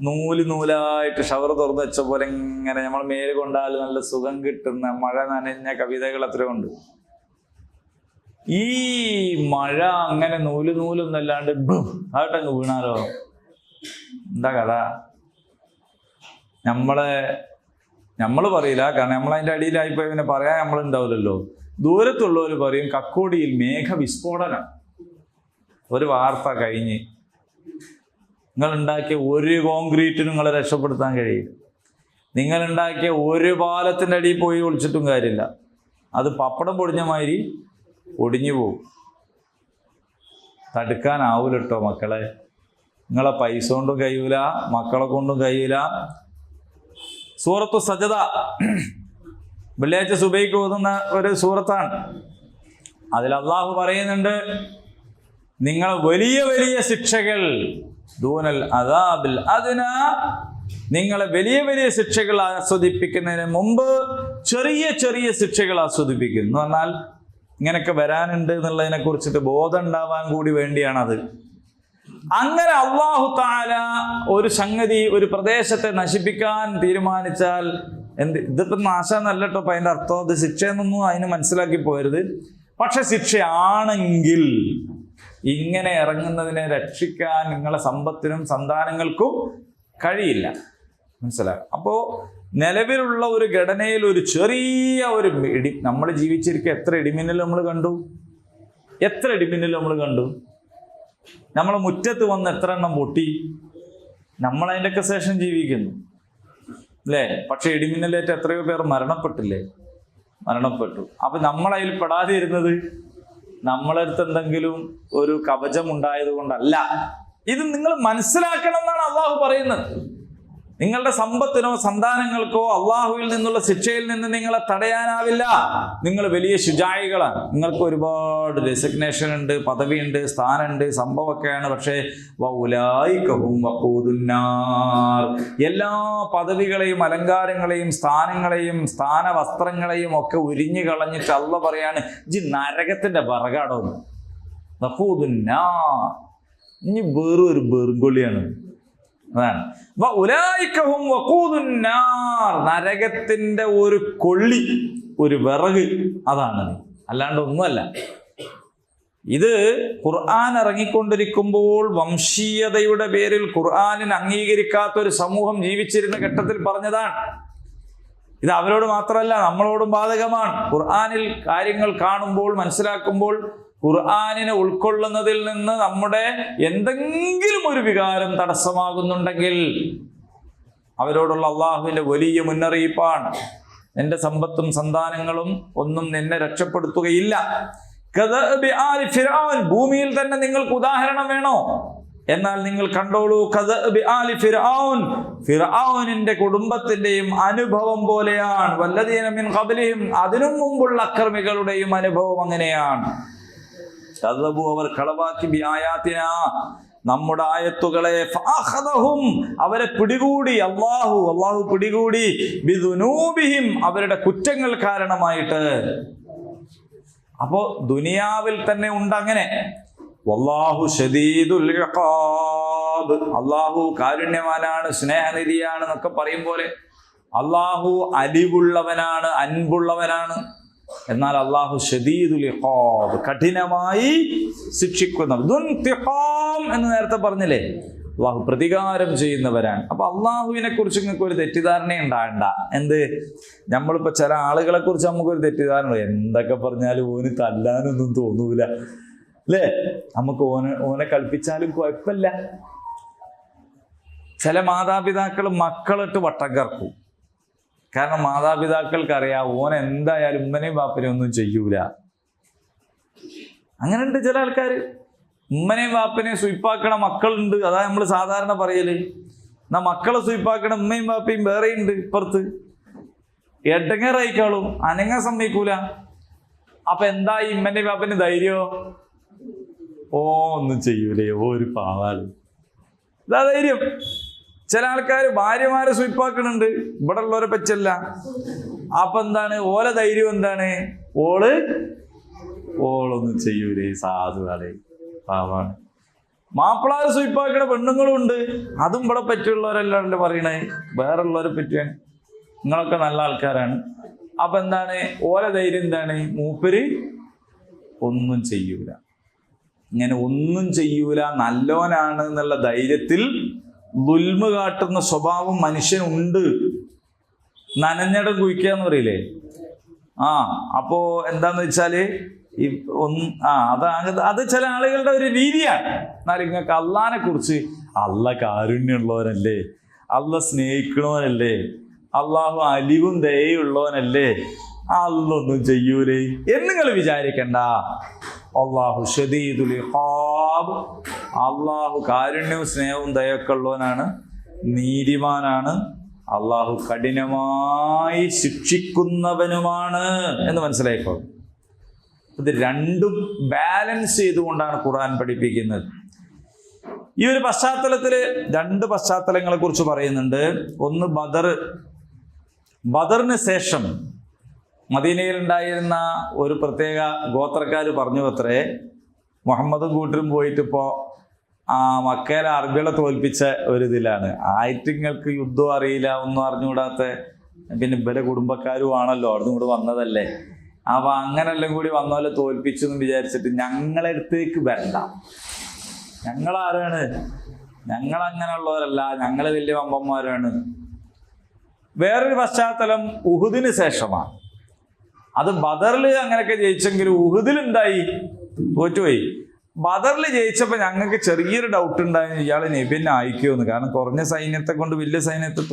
നൂലായിട്ട് ഷവർ തുറന്നു വെച്ച പോലെ ഇങ്ങനെ നമ്മൾ മേല് കൊണ്ടാൽ നല്ല സുഖം കിട്ടുന്ന മഴ നനഞ്ഞ കവിതകൾ എത്രയുണ്ട്. ഈ മഴ അങ്ങനെ നൂലൊന്നല്ലാണ്ട് ആയിട്ടങ്ങ് വീണാലോ എന്താ കഥ? നമ്മൾ പറയില്ല, കാരണം നമ്മളതിൻ്റെ അടിയിലായിപ്പോയി പിന്നെ പറയാൻ നമ്മളുണ്ടാവില്ലല്ലോ. ദൂരത്തുള്ളവർ പറയും കക്കോടിയിൽ മേഘവിസ്ഫോടനം. ഒരു വാർത്ത കഴിഞ്ഞ് നിങ്ങളുണ്ടാക്കിയ ഒരു കോൺക്രീറ്റിനും നിങ്ങളെ രക്ഷപ്പെടുത്താൻ കഴിയില്ല. നിങ്ങളുണ്ടാക്കിയ ഒരു പാലത്തിൻ്റെ അടിയിൽ പോയി ഒളിച്ചിട്ടും കാര്യമില്ല. അത് പപ്പടം പൊടിഞ്ഞ മാതിരി ഒടിഞ്ഞു പോകും. തടുക്കാനാവൂല കേട്ടോ മക്കളെ. നിങ്ങളെ പൈസ കൊണ്ടും കഴിയൂല, മക്കളെ കൊണ്ടും കഴിയൂല. സൂറത്തു സജദ വെള്ളിയാഴ്ച സുബൈക്ക് ഓതുന്ന ഒരു സൂറത്താണ്. അതിൽ അള്ളാഹു പറയുന്നുണ്ട്, നിങ്ങൾ വലിയ വലിയ ശിക്ഷകൾ, ദൂനൽ അദാബിൽ അദ്നാ, നിങ്ങളെ വലിയ വലിയ ശിക്ഷകൾ ആസ്വദിപ്പിക്കുന്നതിന് മുമ്പ് ചെറിയ ചെറിയ ശിക്ഷകൾ ആസ്വദിപ്പിക്കുന്നു എന്ന് പറഞ്ഞാൽ ഇങ്ങനെയൊക്കെ വരാനുണ്ട് എന്നുള്ളതിനെ കുറിച്ചിട്ട് ബോധം ഉണ്ടാവാൻ കൂടി വേണ്ടിയാണത്. അങ്ങനെ അല്ലാഹു തആല ഒരു സംഗതി, ഒരു പ്രദേശത്തെ നശിപ്പിക്കാൻ തീരുമാനിച്ചാൽ ഇതിപ്പം നാശമെന്നല്ല കേട്ടോ. അപ്പം അതിൻ്റെ അർത്ഥം അത് ശിക്ഷയെന്നൊന്നും അതിന് മനസ്സിലാക്കി പോകരുത്. പക്ഷെ ശിക്ഷയാണെങ്കിൽ ഇങ്ങനെ ഇറങ്ങുന്നതിനെ രക്ഷിക്കാൻ നിങ്ങളെ സമ്പത്തിനും സന്താനങ്ങൾക്കും കഴിയില്ല. മനസ്സിലാകും. അപ്പോൾ നിലവിലുള്ള ഒരു ഘടനയിൽ ഒരു ചെറിയ ഒരു നമ്മൾ ജീവിച്ചിരിക്കുക എത്ര ഇടിമിന്നൽ നമ്മൾ കണ്ടു, എത്ര ഇടിമിന്നൽ നമ്മൾ കണ്ടു. നമ്മളെ മുറ്റത്ത് വന്ന് എത്ര എണ്ണം പൊട്ടി. നമ്മളതിൻ്റെയൊക്കെ ശേഷം ജീവിക്കുന്നു അല്ലേ? പക്ഷെ ഇടിമിന്നലേറ്റ് എത്രയോ പേർ മരണപ്പെട്ടില്ലേ? മരണപ്പെട്ടു. അപ്പൊ നമ്മളതിൽ പെടാതെ ഇരുന്നത് നമ്മളടുത്ത് എന്തെങ്കിലും ഒരു കവചം ഉണ്ടായത് കൊണ്ടല്ല. ഇത് നിങ്ങൾ മനസ്സിലാക്കണം എന്നാണ് അള്ളാഹു പറയുന്നത്. നിങ്ങളുടെ സമ്പത്തിനോ സന്താനങ്ങൾക്കോ അള്ളാഹുവിൽ നിന്നുള്ള ശിക്ഷയിൽ നിന്ന് നിങ്ങളെ തടയാനാവില്ല. നിങ്ങൾ വലിയ ശുജായികളാണ്, നിങ്ങൾക്ക് ഒരുപാട് ഡെസിഗ്നേഷൻ ഉണ്ട്, പദവിയുണ്ട്, സ്ഥാനമുണ്ട്, സംഭവമൊക്കെയാണ്. പക്ഷേ എല്ലാ പദവികളെയും അലങ്കാരങ്ങളെയും സ്ഥാനങ്ങളെയും സ്ഥാനവസ്ത്രങ്ങളെയും ഒക്കെ ഉരിഞ്ഞു കളഞ്ഞിട്ട് അള്ളാഹ് പറയാണ്, ജി നരകത്തിന്റെ വിറകാടോ വഖൂദുന്നാർ. ഇനി വേറും ഒരു ബെറുങ്കൊള്ളിയാണ്. അതാണ് നരകത്തിന്റെ ഒരു കൊള്ളി, ഒരു വിറക്, അതാണ്. അല്ലാണ്ട് ഒന്നുമല്ല. ഇത് ഖുർആൻ ഇറങ്ങിക്കൊണ്ടിരിക്കുമ്പോൾ വംശീയതയുടെ പേരിൽ ഖുർആനിന് അംഗീകരിക്കാത്ത ഒരു സമൂഹം ജീവിച്ചിരുന്ന ഘട്ടത്തിൽ പറഞ്ഞതാണ്. ഇത് അവരോട് മാത്രമല്ല, നമ്മളോടും ബാധകമാണ്. ഖുർആനിൽ കാര്യങ്ങൾ കാണുമ്പോൾ, മനസ്സിലാക്കുമ്പോൾ, ഖുർആനിനെ ഉൾക്കൊള്ളുന്നതിൽ നിന്ന് നമ്മുടെ എന്തെങ്കിലും ഒരു വികാരം തടസ്സമാകുന്നുണ്ടെങ്കിൽ അവരോടുള്ള അള്ളാഹുവിന്റെ വലിയ മുന്നറിയിപ്പാണ്. നിന്റെ സമ്പത്തും സന്താനങ്ങളും ഒന്നും നിന്നെ രക്ഷപ്പെടുത്തുകയില്ല. ഭൂമിയിൽ തന്നെ നിങ്ങൾക്ക് ഉദാഹരണം വേണോ? എന്നാൽ നിങ്ങൾ കണ്ടോളൂ, ഫിർഔനിന്റെ കുടുംബത്തിന്റെയും അനുഭവം പോലെയാണ്. വല്ലദീന മിൻ ഖബ്ലിഹിം, അതിനു മുമ്പുള്ള അക്രമികളുടെയും അനുഭവം അങ്ങനെയാണ്. അവർ കളവാക്കി ബിആയാതിനാ, നമ്മുടെ ആയത്തുകളെ, ഫഅഖദഹും, അവരെ പിടികൂടി അല്ലാഹു പിടികൂടി, ബിദുനൂബിഹിം, അവരുടെ കുറ്റങ്ങൾ കാരണമായിട്ട്. അപ്പോ ദുനിയാവിൽ തന്നെ ഉണ്ടങ്ങനെ. വല്ലാഹു ശദീദുൽ ഇഖാബ്, അല്ലാഹു കാരുണ്യവാനാണ്, സ്നേഹനിധിയാണ് എന്നൊക്കെ പറയും പോലെ അല്ലാഹു അലിവുള്ളവനാണ്, അൻപുള്ളവനാണ്. എന്നാൽ അല്ലാഹു ശദീദുൽ ഇഖാബ്, കഠിനമായി ശിക്ഷിക്കുന്നവൻ. ദുൻതിഖാം എന്ന് നേരത്തെ പറഞ്ഞില്ലേ, അള്ളാഹു പ്രതികാരം ചെയ്യുന്നവരാണ്. അപ്പൊ അള്ളാഹുവിനെ കുറിച്ച് നിങ്ങൾക്ക് ഒരു തെറ്റിദ്ധാരണ ഉണ്ടാകണ്ട. എന്ത്, നമ്മളിപ്പോ ചില ആളുകളെ കുറിച്ച് നമുക്കൊരു തെറ്റിദ്ധാരണ, എന്തൊക്കെ പറഞ്ഞാലും ഓന് തല്ലാനൊന്നും തോന്നൂല അല്ലേ, നമുക്ക് ഓനെ കളിപ്പിച്ചാലും കുഴപ്പമില്ല. ചില മാതാപിതാക്കൾ മക്കളിട്ട് വട്ടം കറക്കും. കാരണം മാതാപിതാക്കൾക്കറിയാം ഓൻ എന്തായാലും ഉമ്മനെയും ബാപ്പനെയും ഒന്നും ചെയ്യൂല. അങ്ങനെയുണ്ട് ചില ആൾക്കാർ. ഉമ്മനെയും ബാപ്പനെയും സ്വീപ്പാക്കണ മക്കളുണ്ട്. അതാ നമ്മൾ സാധാരണ പറയല്. എന്നാ മക്കളെ സ്വീപ്പാക്കണ ഉമ്മയും ബാപ്പയും വേറെയുണ്ട് ഇപ്പുറത്ത്. എടങ്ങേറായിക്കാളും അനങ്ങാൻ സമ്മതിക്കൂല. അപ്പൊ എന്താ ഈ ഉമ്മന്റെയും ബാപ്പന്റെ ധൈര്യോ? ഓ ഒന്നും ചെയ്യൂലേ, ഓ ഒരു പാവാള്, ഇതാ ധൈര്യം. ചില ആൾക്കാർ ഭാര്യമാരെ സ്വീപ്പാക്കണുണ്ട്, ഇവിടെ ഉള്ളവരെ പറ്റല്ല. അപ്പൊ എന്താണ് ഓല ധൈര്യം? എന്താണ്? ഓളൊന്നും ചെയ്യൂലേ, സാധുവാളെ, പാവാണ്. മാപ്പിളാരെ സ്വീപ്പാക്കണ പെണ്ണുങ്ങളും ഉണ്ട്. അതും ഇവിടെ പറ്റുള്ളവരല്ലാണ്ട് പറയണേ, വേറെ ഉള്ളവരെ പറ്റുകയാണ്. നിങ്ങളൊക്കെ നല്ല ആൾക്കാരാണ്. അപ്പൊ എന്താണ് ഓല ധൈര്യം? എന്താണ്? മൂപ്പര് ഒന്നും ചെയ്യൂല. ഇങ്ങനെ ഒന്നും ചെയ്യൂല, നല്ലോനാണ് എന്നുള്ള ധൈര്യത്തിൽ ദുൽമ കാട്ടുന്ന സ്വഭാവം മനുഷ്യനുണ്ട്. നനഞ്ഞടം കുഴിക്കാന്ന് പറയില്ലേ? അപ്പോ എന്താന്ന് വെച്ചാല് അത് ചില ആളുകളുടെ ഒരു രീതിയാണ്. എന്നാൽ നിങ്ങൾക്ക് അള്ളാനെ കുറിച്ച്, അള്ള കാരുണ്യമുള്ളവനല്ലേ, അള്ള സ്നേഹിക്കണവനല്ലേ, അള്ളാഹു അലിവും ദയുള്ളവനല്ലേ, അള്ളൊന്നും ചെയ്യൂലേ എന്ന് നിങ്ങൾ വിചാരിക്കണ്ട. അല്ലാഹു ശദീദുൽ ഇഖാബ്, അള്ളാഹു കാരുണ്യവും സ്നേഹവും ദയൊക്കെ ഉള്ളവനാണ്, നീതിമാനാണ്, അള്ളാഹു കഠിനമായി ശിക്ഷിക്കുന്നവനുമാണ് എന്ന് മനസ്സിലാക്കോ. ഇത് രണ്ടും ബാലൻസ് ചെയ്തുകൊണ്ടാണ് ഖുർആൻ പഠിപ്പിക്കുന്നത്. ഈ ഒരു പശ്ചാത്തലത്തില് രണ്ട് പശ്ചാത്തലങ്ങളെ കുറിച്ച് പറയുന്നുണ്ട്. ഒന്ന് ബദറിന് ശേഷം മദീനയിൽ ഉണ്ടായിരുന്ന ഒരു പ്രത്യേക ഗോത്രക്കാർ പറഞ്ഞു അത്രേ, മുഹമ്മദും കൂട്ടരും പോയിട്ടിപ്പോ മക്കയിലെ അറബികളെ തോൽപ്പിച്ച ഒരിതിലാണ്. ആയിട്ടിങ്ങൾക്ക് യുദ്ധം അറിയില്ല, ഒന്നും അറിഞ്ഞുകൂടാത്ത, പിന്നെ ഇവരെ കുടുംബക്കാരും ആണല്ലോ, അവിടുന്ന് കൂടെ വന്നതല്ലേ. അപ്പൊ അങ്ങനെല്ലാം കൂടി വന്നപോലെ തോൽപ്പിച്ചു എന്ന് വിചാരിച്ചിട്ട് ഞങ്ങളടുത്തേക്ക് വരണ്ട, ഞങ്ങളാരാണ്, ഞങ്ങൾ അങ്ങനെയുള്ളവരല്ല, ഞങ്ങൾ വലിയ വമ്പന്മാരാണ്. വേറൊരു പശ്ചാത്തലം ഉഹുദിന് ശേഷമാണ്. അത് ബദറിൽ അങ്ങനെയൊക്കെ ജയിച്ചെങ്കിലും ഉഹുദിൽ എന്തായി? തോറ്റുപോയി. ബദറിൽ ജയിച്ചപ്പോൾ ഞങ്ങൾക്ക് ചെറിയൊരു ഡൗട്ട് ഉണ്ടായിരുന്നു, ഇയാൾ നബിനെ അയക്കുമെന്ന്. കാരണം കുറഞ്ഞ സൈന്യത്തെ കൊണ്ട് വലിയ സൈന്യത്തെ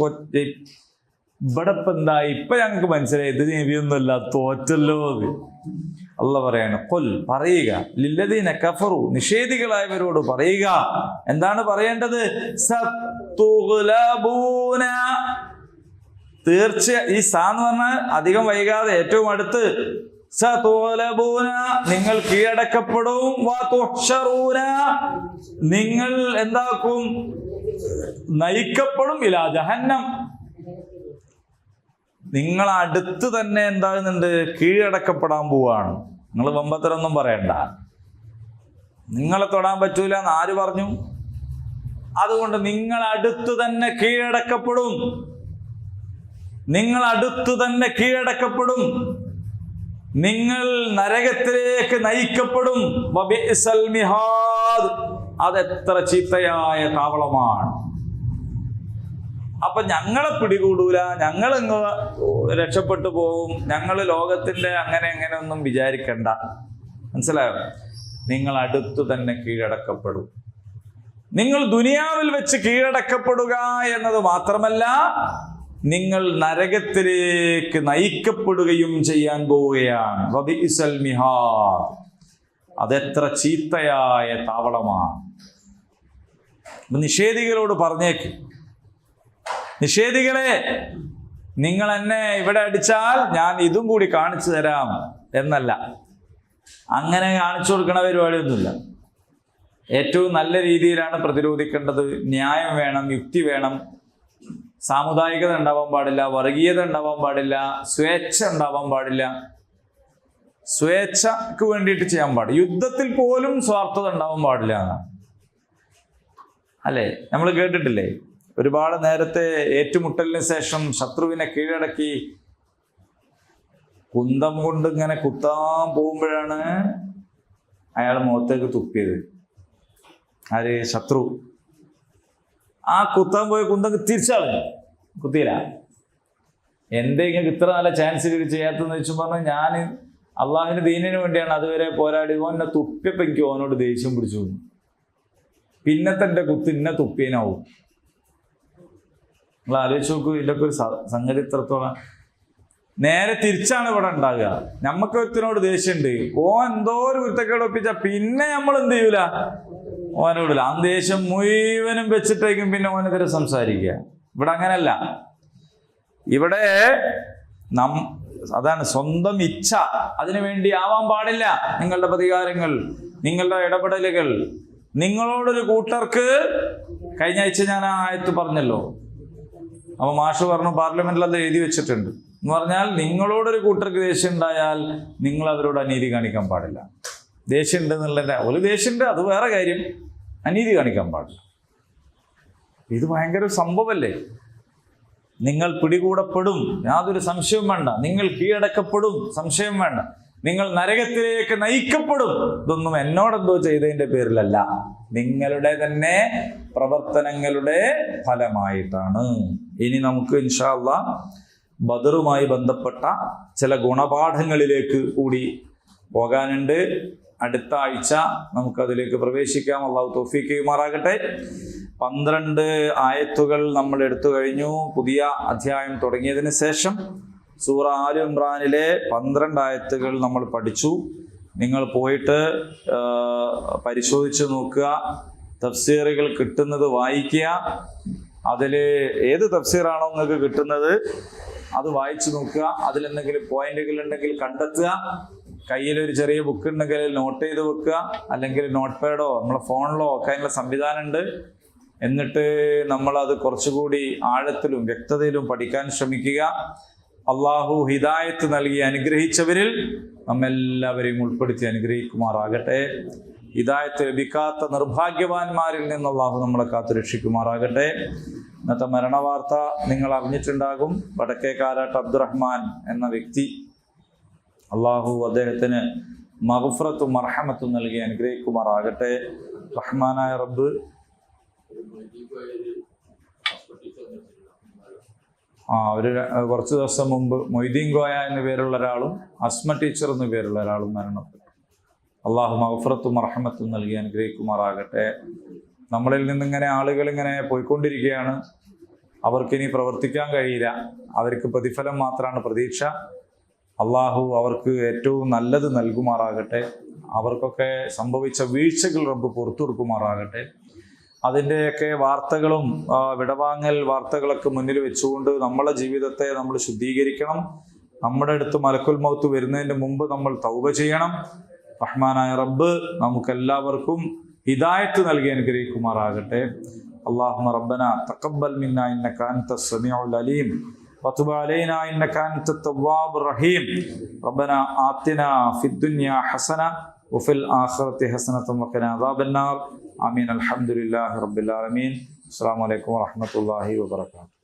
ഇവിടെ ഇപ്പൊ എന്താ ഇപ്പൊ ഞങ്ങൾക്ക് മനസ്സിലായി ഇത് നബിയൊന്നുമല്ല, തോറ്റല്ലോ. അള്ളാഹ് പറയാണ്, ഖുൽ പറയുക, ലില്ലദീന കഫറു നിഷേധികളായവരോട് പറയുക. എന്താണ് പറയേണ്ടത്? സതുഗ്ലബൂന, തീർച്ച, ഈ സാ എന്ന് പറഞ്ഞാൽ അധികം വൈകാതെ ഏറ്റവും അടുത്ത്, സതുഗ്ലബൂന, നിങ്ങൾ കീഴടക്കപ്പെടും, വതുഹ്ശറൂന, നിങ്ങൾ എന്താക്കും? നയിക്കപ്പെടും, ഇലാ ജഹന്നം, നിങ്ങൾ അടുത്ത് തന്നെ എന്താകുന്നുണ്ട്? കീഴടക്കപ്പെടാൻ പോവാണ്. നിങ്ങൾ വമ്പത്തരൊന്നും പറയണ്ട, നിങ്ങളെ തൊടാൻ പറ്റൂല എന്ന് ആര് പറഞ്ഞു? അതുകൊണ്ട് നിങ്ങൾ അടുത്ത് തന്നെ കീഴടക്കപ്പെടും, നിങ്ങൾ അടുത്തു തന്നെ കീഴടക്കപ്പെടും, നിങ്ങൾ നരകത്തിലേക്ക് നയിക്കപ്പെടും. വബിഇസൽ മിഹാദ്, അതെത്ര ചീത്തയായ താവളമാണ്. അപ്പൊ ഞങ്ങളെ പിടികൂടൂല, ഞങ്ങൾ ഇങ്ങ് രക്ഷപ്പെട്ടു പോകും, ഞങ്ങൾ ലോകത്തിന്റെ അങ്ങനെ അങ്ങനെ ഒന്നും വിചാരിക്കണ്ട. മനസ്സിലായോ? നിങ്ങൾ അടുത്തു തന്നെ കീഴടക്കപ്പെടും. നിങ്ങൾ ദുനിയാവിൽ വെച്ച് കീഴടക്കപ്പെടുക എന്നത് മാത്രമല്ല, നിങ്ങൾ നരകത്തിലേക്ക് നയിക്കപ്പെടുകയും ചെയ്യാൻ പോവുകയാണ്. വബിഇസൽ മിഹാദ്, അതെത്ര ചീത്തയായ താവളമാണ്. നിഷേധികളോട് പറഞ്ഞേക്ക്, നിഷേധികളെ, നിങ്ങൾ എന്നെ ഇവിടെ അടിച്ചാൽ ഞാൻ ഇതും കൂടി കാണിച്ചു തരാം എന്നല്ല. അങ്ങനെ കാണിച്ചു കൊടുക്കണ പരിപാടിയൊന്നുമില്ല. ഏറ്റവും നല്ല രീതിയിലാണ് പ്രതിരോധിക്കേണ്ടത്. ന്യായം വേണം, യുക്തി വേണം, സാമുദായികത ഉണ്ടാവാൻ പാടില്ല, വർഗീയത ഉണ്ടാവാൻ പാടില്ല, സ്വേച്ഛ ഉണ്ടാവാൻ പാടില്ല. സ്വേച്ഛക്ക് വേണ്ടിയിട്ട് ചെയ്യാൻ പാടില്ല. യുദ്ധത്തിൽ പോലും സ്വാർത്ഥത ഉണ്ടാവാൻ പാടില്ല എന്നാണ്, അല്ലേ? നമ്മൾ കേട്ടിട്ടില്ലേ? ഒരുപാട് നേരത്തെ ഏറ്റുമുട്ടലിന് ശേഷം ശത്രുവിനെ കീഴടക്കി കുന്തം കൊണ്ട് ഇങ്ങനെ കുത്താൻ പോകുമ്പോഴാണ് അയാൾ മുഖത്തേക്ക് തുപ്പിയത്. ആര്? ശത്രു. ആ കുത്താൻ പോയ കുന്തം തിരിച്ചളഞ്ഞു, കുത്തിയില്ല. എന്തേ ഇങ്ങനെ ഇത്ര നല്ല ചാൻസ് ചെയ്യാത്തെന്ന് വെച്ചു പറഞ്ഞാൽ, ഞാൻ അള്ളാഹുവിന്റെ ദീനിന് വേണ്ടിയാണ് അതുവരെ പോരാടി. ഓനെ തുപ്പിയപ്പോൾ എനിക്ക് ഓനോട് ദേഷ്യം പിടിച്ചു. പിന്നത്തെ എൻ്റെ കുത്ത് ഇന്നെ തുപ്പിയനാവും. നിങ്ങൾ ആലോചിച്ച് നോക്കൂ, ഇതിൻ്റെയൊക്കെ ഒരു സംഗതി എത്രത്തോളം. നേരെ തിരിച്ചാണ് ഇവിടെ ഉണ്ടാകുക. നമുക്ക് ഒരുത്തിനോട് ദേഷ്യമുണ്ട്, ഓൻ എന്തോ ഒരു കുരുത്തക്കേട് ഒപ്പിച്ചാൽ പിന്നെ നമ്മൾ എന്ത് ചെയ്യൂല? ഓനോടില്ല. ആ ദേഷ്യം മുഴുവനും വെച്ചിട്ടേക്കും പിന്നെ ഓനെതിരെ സംസാരിക്കുക. ഇവിടെ അങ്ങനല്ല. ഇവിടെ അതാണ് സ്വന്തം ഇച്ഛ, അതിനു വേണ്ടി ആവാൻ പാടില്ല നിങ്ങളുടെ പ്രതികാരങ്ങൾ, നിങ്ങളുടെ ഇടപെടലുകൾ. നിങ്ങളോടൊരു കൂട്ടർക്ക്, കഴിഞ്ഞ ആഴ്ച ഞാൻ ആ ആയത്ത് പറഞ്ഞല്ലോ, അപ്പൊ മാഷ് പറഞ്ഞു പാർലമെന്റിൽ അത് എഴുതി വെച്ചിട്ടുണ്ട് എന്ന് പറഞ്ഞാൽ, നിങ്ങളോടൊരു കൂട്ടർക്ക് ദേഷ്യം ഉണ്ടായാൽ നിങ്ങൾ അവരോട് അനീതി കാണിക്കാൻ പാടില്ല. ദേഷ്യം ഉണ്ട് എന്നുള്ളതിന്റെ ഒരു ദേഷ്യമുണ്ട്, അത് വേറെ കാര്യം. അനീതി കാണിക്കാൻ പാടില്ല. ഇത് ഭയങ്കര സംഭവമല്ലേ? നിങ്ങൾ പിടികൂടപ്പെടും, യാതൊരു സംശയവും വേണ്ട. നിങ്ങൾ കീഴടക്കപ്പെടും, സംശയം വേണ്ട. നിങ്ങൾ നരകത്തിലേക്ക് നയിക്കപ്പെടും. ഇതൊന്നും എന്നോടെന്തോ ചെയ്തതിന്റെ പേരിലല്ല, നിങ്ങളുടെ തന്നെ പ്രവർത്തനങ്ങളുടെ ഫലമായിട്ടാണ്. ഇനി നമുക്ക് ഇൻഷാ അല്ലാഹ് ബദറുമായി ബന്ധപ്പെട്ട ചില ഗുണപാഠങ്ങളിലേക്ക് കൂടി പോകാനുണ്ട്. അടുത്ത ആഴ്ച നമുക്കതിലേക്ക് പ്രവേശിക്കാം. അള്ളാഹു തൗഫീഖ് ചെയ്യുമാറാകട്ടെ. 12 ആയത്തുകൾ നമ്മൾ എടുത്തു കഴിഞ്ഞു. പുതിയ അധ്യായം തുടങ്ങിയതിന് ശേഷം സൂറ ആൽ ഇംറാനിലെ 12 ആയത്തുകൾ നമ്മൾ പഠിച്ചു. നിങ്ങൾ പോയിട്ട് പരിശോധിച്ച് നോക്കുക, തഫ്സീറുകൾ കിട്ടുന്നത് വായിക്കുക. അതിൽ ഏത് തഫ്സീറാണോ നിങ്ങൾക്ക് കിട്ടുന്നത് അത് വായിച്ചു നോക്കുക. അതിലെന്തെങ്കിലും പോയിന്റുകൾ ഉണ്ടെങ്കിൽ കണ്ടെത്തുക. കയ്യിലൊരു ചെറിയ ബുക്ക് ഉണ്ടെങ്കിൽ നോട്ട് ചെയ്ത് വെക്കുക, അല്ലെങ്കിൽ നോട്ട് പാഡോ നമ്മളെ ഫോണിലോ ഒക്കെ അതിനുള്ള സംവിധാനമുണ്ട്. എന്നിട്ട് നമ്മളത് കുറച്ചുകൂടി ആഴത്തിലും വ്യക്തതയിലും പഠിക്കാൻ ശ്രമിക്കുക. അള്ളാഹു ഹിദായത്ത് നൽകി അനുഗ്രഹിച്ചവരിൽ നമ്മെല്ലാവരെയും ഉൾപ്പെടുത്തി അനുഗ്രഹിക്കുമാറാകട്ടെ. ഹിദായത്ത് ലഭിക്കാത്ത നിർഭാഗ്യവാന്മാരിൽ നിന്ന് അള്ളാഹു നമ്മളെ കാത്തു രക്ഷിക്കുമാറാകട്ടെ. ഇന്നത്തെ മരണവാർത്ത നിങ്ങൾ അറിഞ്ഞിട്ടുണ്ടാകും. വടക്കേക്കാരാട്ട് അബ്ദുറഹ്മാൻ എന്ന വ്യക്തി, അള്ളാഹു അദ്ദേഹത്തിന് മഗ്ഫിറത്തും മർഹമത്തും നൽകി അനുഗ്രഹിക്കുമാറാകട്ടെ. റഹ്മാനായ റബ്ബ് ഒരു കുറച്ച് ദിവസം മുമ്പ് മൊയ്തീൻ കോയ എന്ന പേരുള്ള ഒരാളും അസ്മ ടീച്ചർ എന്ന പേരുള്ള ഒരാളും മരണപ്പെട്ടു. അള്ളാഹു മഗ്ഫിറത്തും മർഹമത്തും നൽകി അനുഗ്രഹിക്കുമാറാകട്ടെ. നമ്മളിൽ നിന്നിങ്ങനെ ആളുകൾ ഇങ്ങനെ പോയിക്കൊണ്ടിരിക്കുകയാണ്. അവർക്കിനി പ്രവർത്തിക്കാൻ കഴിയില്ല. അവർക്ക് പ്രതിഫലം മാത്രമാണ് പ്രതീക്ഷ. അള്ളാഹു അവർക്ക് ഏറ്റവും നല്ലത് നൽകുമാറാകട്ടെ. അവർക്കൊക്കെ സംഭവിച്ച വീഴ്ചകൾ റബ്ബ് പുറത്തു കൊടുക്കുമാറാകട്ടെ. അതിൻ്റെയൊക്കെ വാർത്തകളും വിടവാങ്ങൽ വാർത്തകളൊക്കെ മുന്നിൽ വെച്ചുകൊണ്ട് നമ്മളെ ജീവിതത്തെ നമ്മൾ ശുദ്ധീകരിക്കണം. നമ്മുടെ അടുത്ത് മലക്കുൽ മൗത്ത് വരുന്നതിന് മുമ്പ് നമ്മൾ തൗബ ചെയ്യണം. റഹ്മാനായ റബ്ബ് നമുക്കെല്ലാവർക്കും ഹിദായത്ത് നൽകി അനുഗ്രഹിക്കുമാറാകട്ടെ. اللهم ربنا تقبل منا إنك أنت السميع العليم وتب علينا إنك أنت التواب الرحيم. ربنا آتنا في الدنيا حسنة وفي الآخرة حسنة وقنا عذاب النار. آمين. الحمد لله رب العالمين. السلام عليكم ورحمة الله وبركاته.